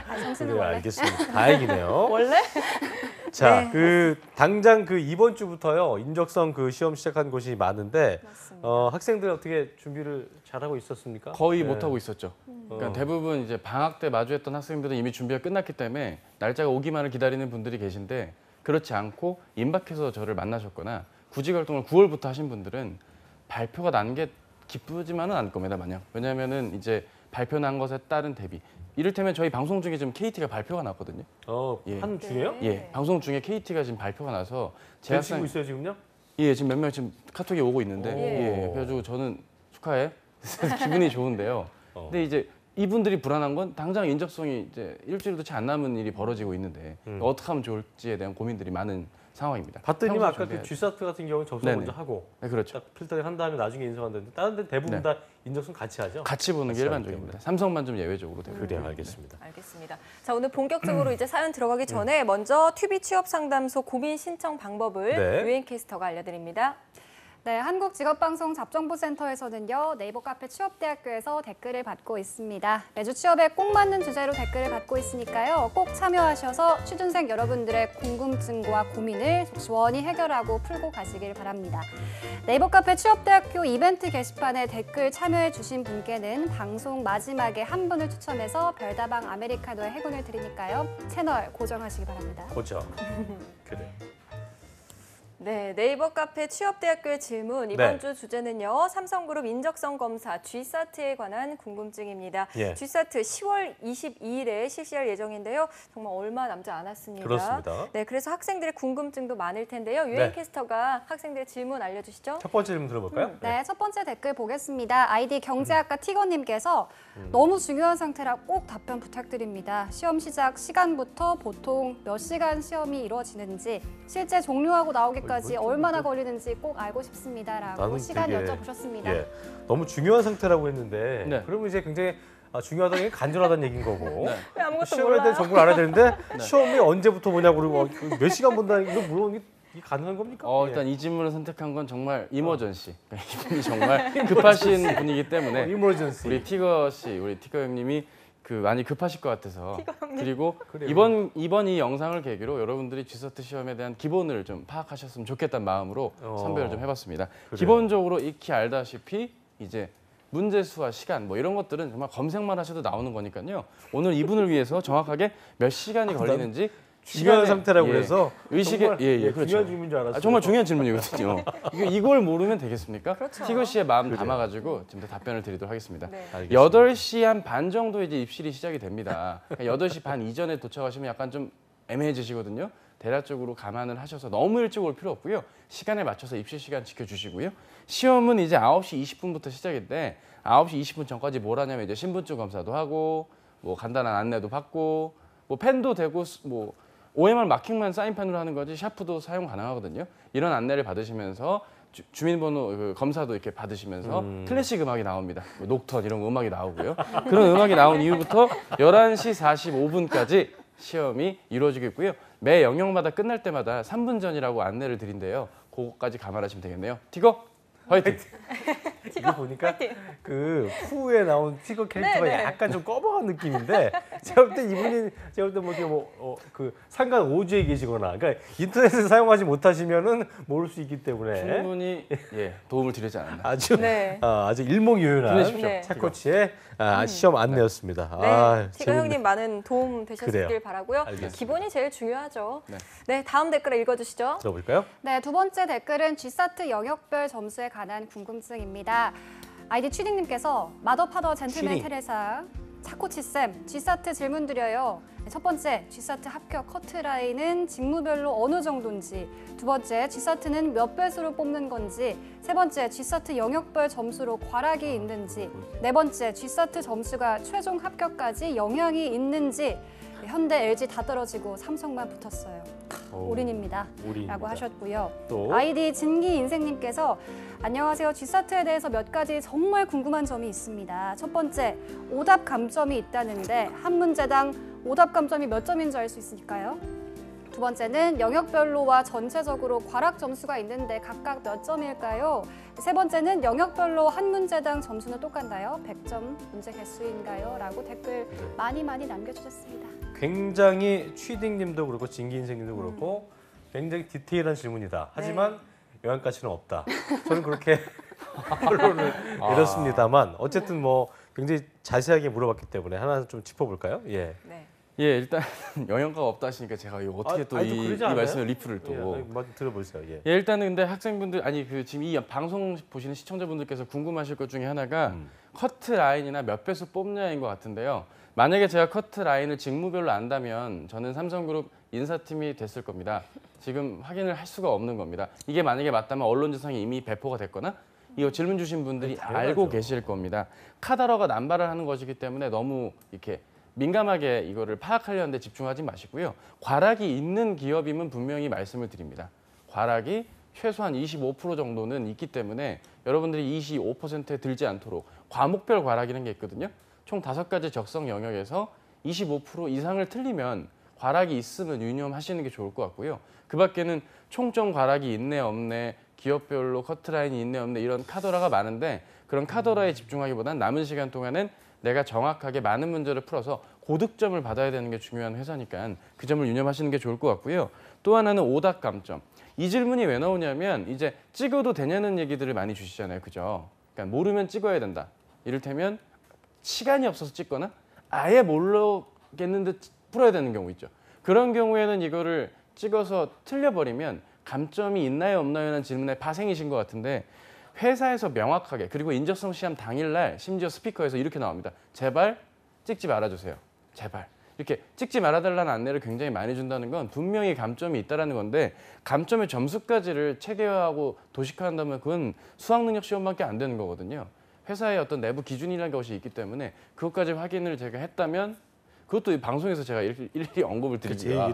Speaker 9: 아, 정신은
Speaker 1: 그래요,
Speaker 9: 원래.
Speaker 1: 알겠습니다. 다행이네요.
Speaker 2: 원래?
Speaker 1: 자,
Speaker 2: 네,
Speaker 1: 당장 이번 주부터요 인적성 시험 시작한 곳이 많은데
Speaker 2: 맞습니다.
Speaker 1: 학생들 어떻게 준비를 잘하고 있었습니까?
Speaker 8: 거의
Speaker 1: 네.
Speaker 8: 못하고 있었죠. 그러니까
Speaker 1: 어.
Speaker 8: 대부분 이제 방학 때 마주했던 학생들은 이미 준비가 끝났기 때문에 날짜가 오기만을 기다리는 분들이 계신데 그렇지 않고 임박해서 저를 만나셨거나 구직 활동을 9월부터 하신 분들은 발표가 난 게 기쁘지만은 않을 겁니다, 마냥. 왜냐하면은 이제 발표 난 것에 따른 대비. 이를테면 저희 방송 중에 지금 KT가 발표가 났거든요.
Speaker 1: 한
Speaker 2: 네.
Speaker 1: 중에요?
Speaker 8: 예, 방송 중에 KT가 지금 발표가 나서
Speaker 1: 제 친구 있어요 지금요?
Speaker 8: 예, 지금 몇 명 지금 카톡이 오고 있는데
Speaker 1: 오.
Speaker 8: 예, 그래가지고 저는 축하해. 기분이 좋은데요. 근데 이제 이분들이 불안한 건 당장 인적성이 이제 일주일도 채 안 남은 일이 벌어지고 있는데 어떻게 하면 좋을지에 대한 고민들이 많은 상황입니다.
Speaker 1: 봤더니
Speaker 8: 평소
Speaker 1: 아까
Speaker 8: 준비해야죠.
Speaker 1: G사트 같은 경우는 접수
Speaker 8: 네네.
Speaker 1: 먼저 하고
Speaker 8: 네, 그렇죠.
Speaker 1: 딱 필터링 한 다음에 나중에 인수한다는데 다른 데 대부분
Speaker 8: 네.
Speaker 1: 다 인적성 같이 하죠?
Speaker 8: 같이 보는 게
Speaker 1: 같이 하기
Speaker 8: 일반적입니다. 삼성만 좀 예외적으로 되고.
Speaker 1: 그래요, 알겠습니다.
Speaker 2: 알겠습니다. 자, 오늘 본격적으로 이제 사연 들어가기 전에 먼저 TV 취업 상담소 고민 신청 방법을
Speaker 1: 네.
Speaker 2: 유엔 캐스터가 알려드립니다.
Speaker 9: 네, 한국직업방송 잡정보센터에서는요, 네이버 카페 취업대학교에서 댓글을 받고 있습니다. 매주 취업에 꼭 맞는 주제로 댓글을 받고 있으니까요, 꼭 참여하셔서 취준생 여러분들의 궁금증과 고민을 속 시원히 해결하고 풀고 가시길 바랍니다. 네이버 카페 취업대학교 이벤트 게시판에 댓글 참여해 주신 분께는 방송 마지막에 한 분을 추첨해서 별다방 아메리카노의 행운을 드리니까요, 채널 고정하시기 바랍니다.
Speaker 1: 고정. 그래.
Speaker 2: 네, 네이버 카페 취업대학교의 질문 이번
Speaker 1: 네.
Speaker 2: 주 주제는요. 삼성그룹 인적성 검사 G사트에 관한 궁금증입니다.
Speaker 1: 예.
Speaker 2: G사트 10월 22일에 실시할 예정인데요. 정말 얼마 남지 않았습니다.
Speaker 1: 그렇습니다.
Speaker 2: 네, 그래서 학생들의 궁금증도 많을 텐데요.
Speaker 1: 네.
Speaker 2: 유엔 캐스터가 학생들의 질문 알려주시죠.
Speaker 1: 첫 번째 질문 들어볼까요?
Speaker 9: 네, 첫 번째 댓글 보겠습니다. 아이디 경제학과 티거님께서 너무 중요한 상태라 꼭 답변 부탁드립니다. 시험 시작 시간부터 보통 몇 시간 시험이 이루어지는지, 실제 종료하고 나오기까지 얼마나 걸리는지 꼭 알고 싶습니다라고
Speaker 1: 나는
Speaker 9: 시간
Speaker 1: 되게,
Speaker 9: 여쭤보셨습니다.
Speaker 1: 예, 너무 중요한 상태라고 했는데
Speaker 8: 네.
Speaker 1: 그러면 이제 굉장히 중요하다는 게 간절하다는 얘기인 거고
Speaker 2: 왜 아무것도
Speaker 1: 시험에 대한
Speaker 2: 몰라요?
Speaker 1: 정보를 알아야 되는데 시험이 언제부터 뭐냐고 그러고 몇 시간 본다는 이거 물어보는 게 가능한 겁니까?
Speaker 8: 일단 이 질문을 선택한 건 정말 이머전시. 이분이 정말 급하신 분이기 때문에
Speaker 1: 이머전시.
Speaker 8: 우리 티거 씨, 우리 티거 형님이 많이 급하실 것 같아서. 그리고
Speaker 1: 그래요.
Speaker 8: 이번 이 영상을 계기로 여러분들이 G사트 시험에 대한 기본을 좀 파악하셨으면 좋겠다는 마음으로 선별을 좀 해봤습니다.
Speaker 1: 그래요.
Speaker 8: 기본적으로 익히 알다시피 이제 문제 수와 시간 뭐 이런 것들은 정말 검색만 하셔도 나오는 거니까요. 오늘 이분을 위해서 정확하게 몇 시간이 걸리는지
Speaker 1: 중요한
Speaker 8: 시간에,
Speaker 1: 상태라고
Speaker 8: 예,
Speaker 1: 그래서
Speaker 8: 의식에
Speaker 1: 정말,
Speaker 8: 그렇죠.
Speaker 1: 중요한 질문인 줄 알았어요.
Speaker 8: 정말 중요한 질문이거든요. 이걸 모르면 되겠습니까?
Speaker 2: 그렇죠.
Speaker 8: 티거 씨의 마음
Speaker 1: 그래요.
Speaker 8: 담아가지고 지금 더 답변을 드리도록 하겠습니다.
Speaker 2: 네.
Speaker 1: 알겠습니다.
Speaker 8: 8시 한 반 정도 이제 입실이 시작이 됩니다. 그러니까 8시 반 이전에 도착하시면 약간 좀 애매해지시거든요. 대략적으로 감안을 하셔서 너무 일찍 올 필요 없고요. 시간에 맞춰서 입실 시간 지켜주시고요. 시험은 이제 9시 20분부터 시작인데 9시 20분 전까지 뭘 하냐면 이제 신분증 검사도 하고 뭐 간단한 안내도 받고 뭐 펜도 되고 뭐 OMR 마킹만 사인펜으로 하는 거지 샤프도 사용 가능하거든요. 이런 안내를 받으시면서 주민번호 검사도 이렇게 받으시면서 클래식 음악이 나옵니다. 뭐 녹턴 이런 음악이 나오고요. 그런 음악이 나온 이후부터 11시 45분까지 시험이 이루어지고 있고요. 매 영역마다 끝날 때마다 3분 전이라고 안내를 드린대요. 그거까지 감안하시면 되겠네요. 티거 화이팅!
Speaker 1: 이거 보니까 그 후에 나온 티거 캐릭터가
Speaker 2: 네, 네.
Speaker 1: 약간 좀 꺼벙한 느낌인데 제가 볼 때 이분이 제가 볼 때 그 상간 오주에 계시거나 그러니까 인터넷을 사용하지 못하시면은 모를 수 있기 때문에
Speaker 8: 충분히 도움을 드리지 않았나.
Speaker 1: 아주
Speaker 2: 네.
Speaker 1: 아주 일목요연한
Speaker 8: 보내십시오.
Speaker 2: 네.
Speaker 1: 차코치의 시험 안내였습니다.
Speaker 2: 네, 티거
Speaker 1: 재밌네.
Speaker 2: 형님 많은 도움 되셨길
Speaker 1: 그래요.
Speaker 2: 바라고요.
Speaker 1: 알겠습니다.
Speaker 2: 기본이 제일 중요하죠.
Speaker 8: 네.
Speaker 2: 네, 다음 댓글 읽어주시죠.
Speaker 1: 들어볼까요?
Speaker 9: 네, 두 번째 댓글은 G사트 영역별 점수에 관한 궁금증입니다. 아이디 취딩님께서 마더파더 젠틀맨
Speaker 1: 취딩.
Speaker 9: 테레사 차코치쌤 G사트 질문 드려요. 첫 번째, G사트 합격 커트라인은 직무별로 어느 정도인지, 두 번째, G사트는 몇 배수로 뽑는 건지, 세 번째, G사트 영역별 점수로 과락이 있는지, 네 번째, G사트 점수가 최종 합격까지 영향이 있는지. 현대, LG 다 떨어지고 삼성만 붙었어요. 올인입니다.
Speaker 1: 올인입니다.
Speaker 9: 라고 하셨고요.
Speaker 1: 또
Speaker 9: 아이디 진기 인생님께서 안녕하세요. G사트에 대해서 몇 가지 정말 궁금한 점이 있습니다. 첫 번째, 오답 감점이 있다는데 한 문제당 오답 감점이 몇 점인지 알 수 있을까요? 두 번째는 영역별로와 전체적으로 과락 점수가 있는데 각각 몇 점일까요? 세 번째는 영역별로 한 문제당 점수는 똑같나요? 100점 문제 개수인가요? 라고 댓글 많이 남겨주셨습니다.
Speaker 1: 굉장히 취딩님도 그렇고 진기인생님도 그렇고 굉장히 디테일한 질문이다. 하지만 영양가치는 없다. 저는 그렇게 결론을 내렸습니다만 어쨌든 뭐 굉장히 자세하게 물어봤기 때문에 하나 좀 짚어볼까요? 예.
Speaker 2: 네.
Speaker 8: 예, 일단 영양가가 없다 하시니까 제가 이거 어떻게 또
Speaker 1: 아니, 좀
Speaker 8: 이
Speaker 1: 그러지 않아요?
Speaker 8: 말씀을 리플을 또.
Speaker 1: 예, 한번 들어보세요. 예.
Speaker 8: 예, 일단은 근데 학생분들 지금 이 방송 보시는 시청자분들께서 궁금하실 것 중에 하나가 커트 라인이나 몇 배수 뽑냐인 것 같은데요. 만약에 제가 커트 라인을 직무별로 안다면 저는 삼성그룹 인사팀이 됐을 겁니다. 지금 확인을 할 수가 없는 겁니다. 이게 만약에 맞다면 언론지상에 이미 배포가 됐거나 이거 질문 주신 분들이 알고 계실 겁니다. 카다로가 남발을 하는 것이기 때문에 너무 이렇게 민감하게 이거를 파악하려는데 집중하지 마시고요. 과락이 있는 기업이면 분명히 말씀을 드립니다. 과락이 최소한 25% 정도는 있기 때문에 여러분들이 25%에 들지 않도록 과목별 과락이라는 게 있거든요. 총 5가지 적성 영역에서 25% 이상을 틀리면 과락이 있으면 유념하시는 게 좋을 것 같고요. 그 밖에는 총점 과락이 있네 없네, 기업별로 커트라인이 있네 없네 이런 카더라가 많은데 그런 카더라에 집중하기보다는 남은 시간 동안은 내가 정확하게 많은 문제를 풀어서 고득점을 받아야 되는 게 중요한 회사니까 그 점을 유념하시는 게 좋을 것 같고요. 또 하나는 오답 감점. 이 질문이 왜 나오냐면 이제 찍어도 되냐는 얘기들을 많이 주시잖아요. 그죠? 그러니까 모르면 찍어야 된다. 이를테면 시간이 없어서 찍거나 아예 모르겠는데 풀어야 되는 경우 있죠. 그런 경우에는 이거를 찍어서 틀려버리면 감점이 있나요 없나요라는 질문에 파생이신 것 같은데 회사에서 명확하게 그리고 인적성 시험 당일날 심지어 스피커에서 이렇게 나옵니다. 제발 찍지 말아주세요. 제발. 이렇게 찍지 말아달라는 안내를 굉장히 많이 준다는 건 분명히 감점이 있다는 건데 감점의 점수까지를 체계화하고 도식화한다면 그건 수학능력 시험밖에 안 되는 거거든요. 회사의 어떤 내부 기준이라는 것이 있기 때문에 그것까지 확인을 제가 했다면 그것도 이 방송에서 제가 일일이 언급을 드리기가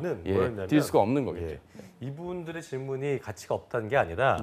Speaker 8: 드릴 수가 없는 거겠죠.
Speaker 1: 이분들의 질문이 가치가 없다는 게 아니라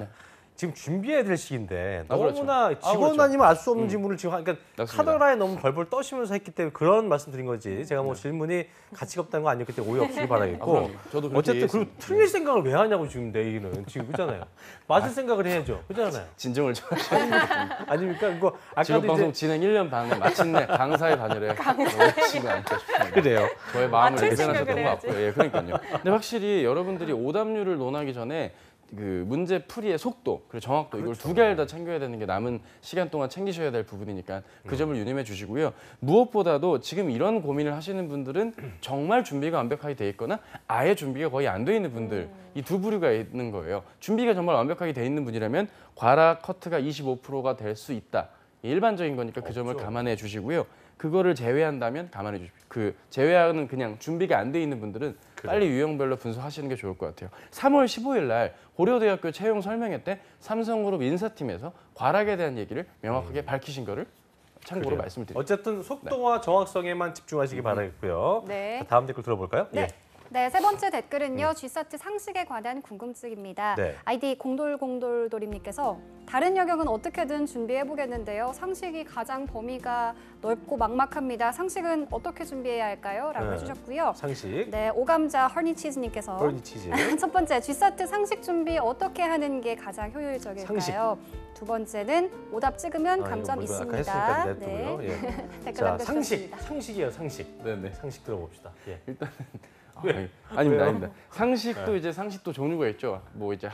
Speaker 1: 지금 준비해야 될 시기인데
Speaker 8: 그렇죠.
Speaker 1: 너무나 직원
Speaker 8: 그렇죠.
Speaker 1: 아니면 알 수 없는 질문을 지금 그러니까
Speaker 8: 맞습니다.
Speaker 1: 카더라에 너무 벌벌 떠시면서 했기 때문에 그런 말씀 드린 거지. 제가 뭐 질문이 가치가 없다는 거 아니었기 때문에 오해 없으길 바라겠고.
Speaker 8: 저도 그렇게
Speaker 1: 어쨌든 그리고
Speaker 8: 이해했습니다.
Speaker 1: 틀릴 생각을 왜 하냐고 지금 내 얘기는 지금 그잖아요. 맞을 생각을 해야죠. 그잖아요.
Speaker 8: 진정을 좀 하셔야
Speaker 1: 아닙니까? 이거
Speaker 8: 지금
Speaker 1: 아까도
Speaker 8: 방송
Speaker 1: 이제
Speaker 8: 진행 1년 반에 마침내 강사의 반열에 오시지 않을까 싶습니다.
Speaker 1: 그래요.
Speaker 8: 저의 마음을
Speaker 2: 맞출
Speaker 8: 대변하셨던
Speaker 2: 생각을
Speaker 8: 것 같고요. 예, 그러니까요. 근데 확실히 여러분들이 오답률을 논하기 전에 그 문제 풀이의 속도 그리고 정확도 이걸 두 개를 다 챙겨야 되는 게 남은 시간 동안 챙기셔야 될 부분이니까 그 점을 유념해 주시고요. 무엇보다도 지금 이런 고민을 하시는 분들은 정말 준비가 완벽하게 돼 있거나 아예 준비가 거의 안 돼 있는 분들 이 두 부류가 있는 거예요. 준비가 정말 완벽하게 돼 있는 분이라면 과락 커트가 25%가 될 수 있다. 일반적인 거니까 그 점을 감안해 주시고요. 그거를 제외한다면 감안해 주십시오. 그 제외하는 그냥 준비가 안 돼 있는 분들은 빨리 유형별로 분석하시는 게 좋을 것 같아요. 3월 15일 날 고려대학교 채용 설명회 때 삼성그룹 인사팀에서 과락에 대한 얘기를 명확하게 밝히신 거를 참고로 말씀을 드립니다.
Speaker 1: 어쨌든 속도와 정확성에만 집중하시기 바라겠고요.
Speaker 2: 네.
Speaker 1: 자, 다음 댓글 들어볼까요?
Speaker 9: 네. 네, 세 번째 댓글은요. G사트 상식에 관한 궁금증입니다.
Speaker 1: 네.
Speaker 9: 아이디 공돌공돌돌님께서 다른 영역은 어떻게든 준비해보겠는데요. 상식이 가장 범위가 넓고 막막합니다. 상식은 어떻게 준비해야 할까요? 라고
Speaker 1: 네.
Speaker 9: 해주셨고요.
Speaker 1: 상식.
Speaker 9: 네, 오감자 허니치즈님께서
Speaker 1: 허니치즈.
Speaker 9: 첫 번째, G사트 상식 준비 어떻게 하는 게 가장 효율적일까요?
Speaker 1: 상식.
Speaker 9: 두 번째는 오답 찍으면 감점
Speaker 1: 이거
Speaker 9: 있습니다.
Speaker 1: 아까 했으니까 냈고요. 예.
Speaker 9: 댓글
Speaker 1: 자, 상식.
Speaker 9: 남겨주셨습니다.
Speaker 1: 상식이에요, 상식.
Speaker 8: 네네.
Speaker 1: 상식 들어봅시다. 예.
Speaker 8: 일단
Speaker 1: 왜?
Speaker 8: 아닙니다,
Speaker 1: 왜요?
Speaker 8: 아닙니다. 상식도 이제 상식도 종류가 있죠. 뭐 이제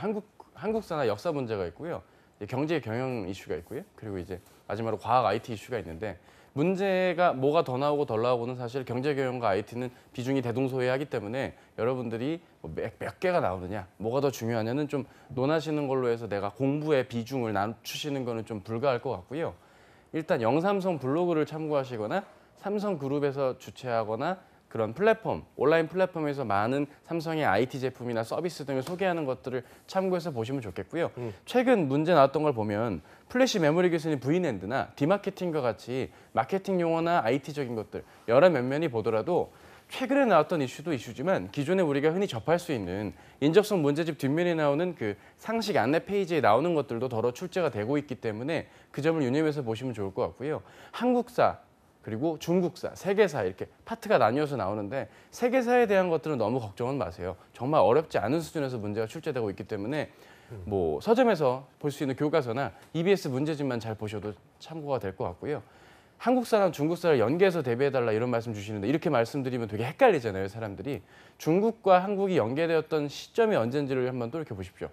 Speaker 8: 한국사나 역사 문제가 있고요. 이제 경제 경영 이슈가 있고요. 그리고 이제 마지막으로 과학 IT 이슈가 있는데 문제가 뭐가 더 나오고 덜 나오고는 사실 경제 경영과 IT는 비중이 대동소이하기 때문에 여러분들이 몇 개가 나오느냐, 뭐가 더 중요하냐는 좀 논하시는 걸로 해서 내가 공부의 비중을 낮추시는 거는 좀 불가할 것 같고요. 일단 영삼성 블로그를 참고하시거나 삼성그룹에서 주최하거나 그런 플랫폼, 온라인 플랫폼에서 많은 삼성의 IT 제품이나 서비스 등을 소개하는 것들을 참고해서 보시면 좋겠고요. 최근 문제 나왔던 걸 보면 플래시 메모리 교수님 V랜드나 디마케팅과 같이 마케팅 용어나 IT적인 것들 여러 면면이 보더라도 최근에 나왔던 이슈도 이슈지만 기존에 우리가 흔히 접할 수 있는 인적성 문제집 뒷면에 나오는 그 상식 안내 페이지에 나오는 것들도 더러 출제가 되고 있기 때문에 그 점을 유념해서 보시면 좋을 것 같고요. 한국사 그리고 중국사, 세계사 이렇게 파트가 나뉘어서 나오는데 세계사에 대한 것들은 너무 걱정은 마세요. 정말 어렵지 않은 수준에서 문제가 출제되고 있기 때문에 뭐 서점에서 볼 수 있는 교과서나 EBS 문제집만 잘 보셔도 참고가 될 것 같고요. 한국사랑 중국사를 연계해서 대비해달라 이런 말씀 주시는데 이렇게 말씀드리면 되게 헷갈리잖아요, 사람들이. 중국과 한국이 연계되었던 시점이 언젠지를 한번 돌이켜 보십시오.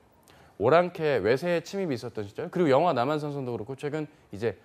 Speaker 8: 오랑캐 외세의 침입이 있었던 시절, 그리고 영화 남한산성도 그렇고 최근 이제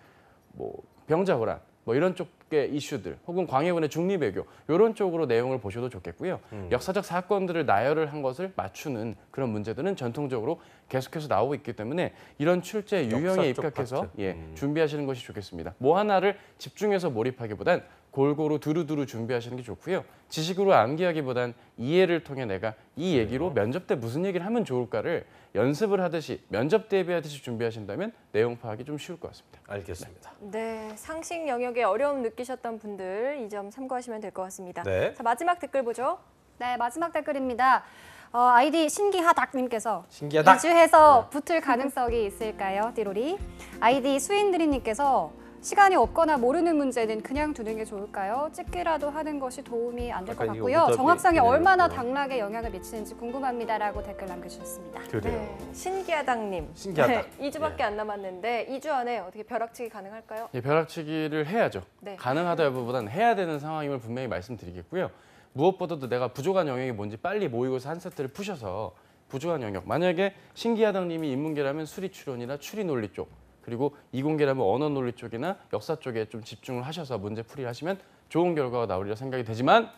Speaker 8: 뭐 병자호란 뭐 이런 쪽의 이슈들 혹은 광해군의 중리배교 이런 쪽으로 내용을 보셔도 좋겠고요. 역사적 사건들을 나열을 한 것을 맞추는 그런 문제들은 전통적으로 계속해서 나오고 있기 때문에 이런 출제 유형에
Speaker 1: 역사적
Speaker 8: 입각해서
Speaker 1: 파트.
Speaker 8: 준비하시는 것이 좋겠습니다. 뭐 하나를 집중해서 몰입하기보단 골고루 두루두루 준비하시는 게 좋고요. 지식으로 암기하기보단 이해를 통해 내가 이 얘기로 면접 때 무슨 얘기를 하면 좋을까를 연습을 하듯이 면접 대비하듯이 준비하신다면 내용 파악이 좀 쉬울 것 같습니다.
Speaker 1: 알겠습니다.
Speaker 2: 네, 상식 영역에 어려움 느끼셨던 분들 이 점 참고하시면 될 것 같습니다.
Speaker 1: 네.
Speaker 2: 자, 마지막 댓글 보죠.
Speaker 9: 네, 마지막 댓글입니다. 아이디 신기하닥님께서
Speaker 1: 신기하다.
Speaker 9: 이주해서 붙을 가능성이 있을까요, 띠로리? 아이디 수인드림님께서 시간이 없거나 모르는 문제는 그냥 두는 게 좋을까요? 찍기라도 하는 것이 도움이 안 될 것
Speaker 1: 약간 이거
Speaker 9: 같고요.
Speaker 1: 오답이
Speaker 9: 정확성에
Speaker 1: 있네요.
Speaker 9: 얼마나 당락에 영향을 미치는지 궁금합니다라고 댓글 남겨주셨습니다.
Speaker 1: 그래요.
Speaker 2: 네, 신기하당님.
Speaker 1: 신기하다.
Speaker 2: 2주밖에 안 남았는데 2주 안에 어떻게 벼락치기 가능할까요?
Speaker 8: 예, 벼락치기를 해야죠.
Speaker 2: 네.
Speaker 8: 가능하다 여부보다는 해야 되는 상황임을 분명히 말씀드리겠고요. 무엇보다도 내가 부족한 영역이 뭔지 빨리 모의고사 한 세트를 푸셔서 부족한 영역, 만약에 신기하당님이 인문계라면 수리 추론이나 추리 논리 쪽, 그리고 이공계라면 언어 논리 쪽이나 역사 쪽에 좀 집중을 하셔서 문제 풀이를 하시면 좋은 결과가 나오리라 생각이 되지만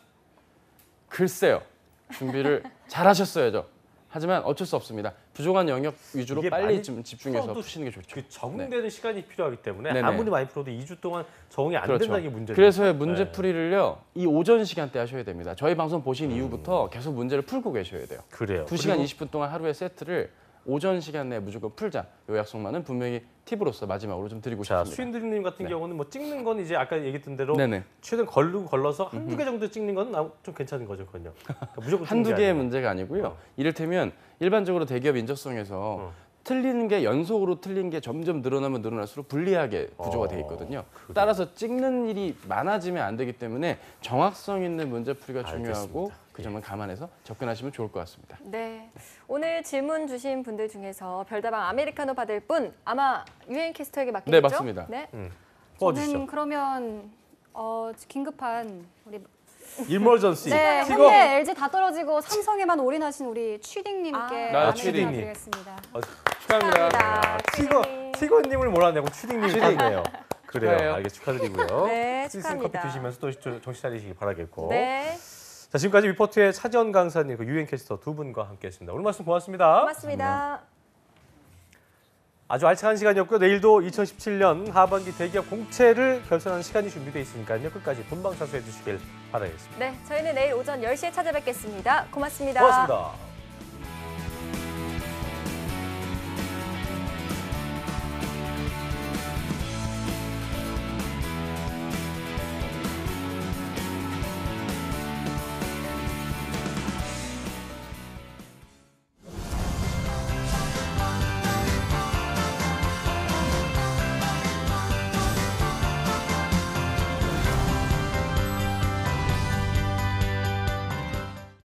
Speaker 8: 글쎄요. 준비를 잘 하셨어야죠. 하지만 어쩔 수 없습니다. 부족한 영역 위주로
Speaker 1: 이게
Speaker 8: 빨리
Speaker 1: 많이
Speaker 8: 좀 집중해서
Speaker 1: 풀어도
Speaker 8: 푸시는 게 좋죠.
Speaker 1: 그 적응되는 시간이 필요하기 때문에
Speaker 8: 네네.
Speaker 1: 아무리 많이 풀어도 2주 동안 적응이 안
Speaker 8: 그렇죠.
Speaker 1: 된다는 게 문제죠.
Speaker 8: 그래서 문제
Speaker 1: 네.
Speaker 8: 풀이를요. 이 오전 시간대 하셔야 됩니다. 저희 방송 보신 이후부터 계속 문제를 풀고 계셔야 돼요.
Speaker 1: 그래요.
Speaker 8: 2시간
Speaker 1: 그리고
Speaker 8: 20분 동안 하루의 세트를 오전 시간 내에 무조건 풀자. 요 약속만은 분명히 팁으로서 마지막으로 좀 드리고
Speaker 1: 자,
Speaker 8: 싶습니다.
Speaker 1: 수인드님 같은
Speaker 8: 네.
Speaker 1: 경우는 뭐 찍는 건 이제 아까 얘기했던 대로
Speaker 8: 네네.
Speaker 1: 최대한 걸러서 한두 개 정도 찍는 건 좀 괜찮은 거죠, 그건요. 그러니까 무조건 찍는
Speaker 8: 한두
Speaker 1: 게
Speaker 8: 개의
Speaker 1: 아니라.
Speaker 8: 문제가 아니고요. 이를테면 일반적으로 대기업 인적성에서 틀리는 게 연속으로 틀린 게 점점 늘어나면 늘어날수록 불리하게 구조가 되어 있거든요.
Speaker 1: 그래요.
Speaker 8: 따라서 찍는 일이 많아지면 안 되기 때문에 정확성 있는 문제 풀이가 중요하고
Speaker 1: 알겠습니다.
Speaker 8: 그 점을 감안해서 접근하시면 좋을 것 같습니다.
Speaker 2: 네. 오늘 질문 주신 분들 중에서 별다방 아메리카노 받을 분 아마 유엔캐스터에게 맡기겠죠?
Speaker 8: 네, 맞습니다.
Speaker 2: 네.
Speaker 1: 뽑아주시죠.
Speaker 9: 저는 그러면 긴급한 우리
Speaker 1: 일머전시.
Speaker 9: 네,
Speaker 1: 티거.
Speaker 9: 현대 LG 다 떨어지고 삼성에만 올인하신 우리 취딩님께
Speaker 8: 아,
Speaker 9: 아메리카노
Speaker 8: 취딩님.
Speaker 9: 드리겠습니다.
Speaker 8: 축하합니다.
Speaker 1: 티거님을 몰아내고 추딩님 받네요. 그래요.
Speaker 8: 축하해요.
Speaker 1: 알겠 축하드리고요.
Speaker 2: 네,
Speaker 1: 스위스
Speaker 2: 축하합니다.
Speaker 1: 커피 드시면서 또 정신 차리시기 바라겠고.
Speaker 2: 네.
Speaker 1: 자, 지금까지 위포트의 차지원 강사님, 그 유엔캐스터 두 분과 함께했습니다. 오늘 말씀 고맙습니다.
Speaker 2: 고맙습니다.
Speaker 1: 아주 알찬 시간이었고요. 내일도 2017년 하반기 대기업 공채를 결산하는 시간이 준비되어 있으니까요. 끝까지 본방사수해 주시길 바라겠습니다.
Speaker 2: 네, 저희는 내일 오전 10시에 찾아뵙겠습니다. 고맙습니다.
Speaker 1: 고맙습니다.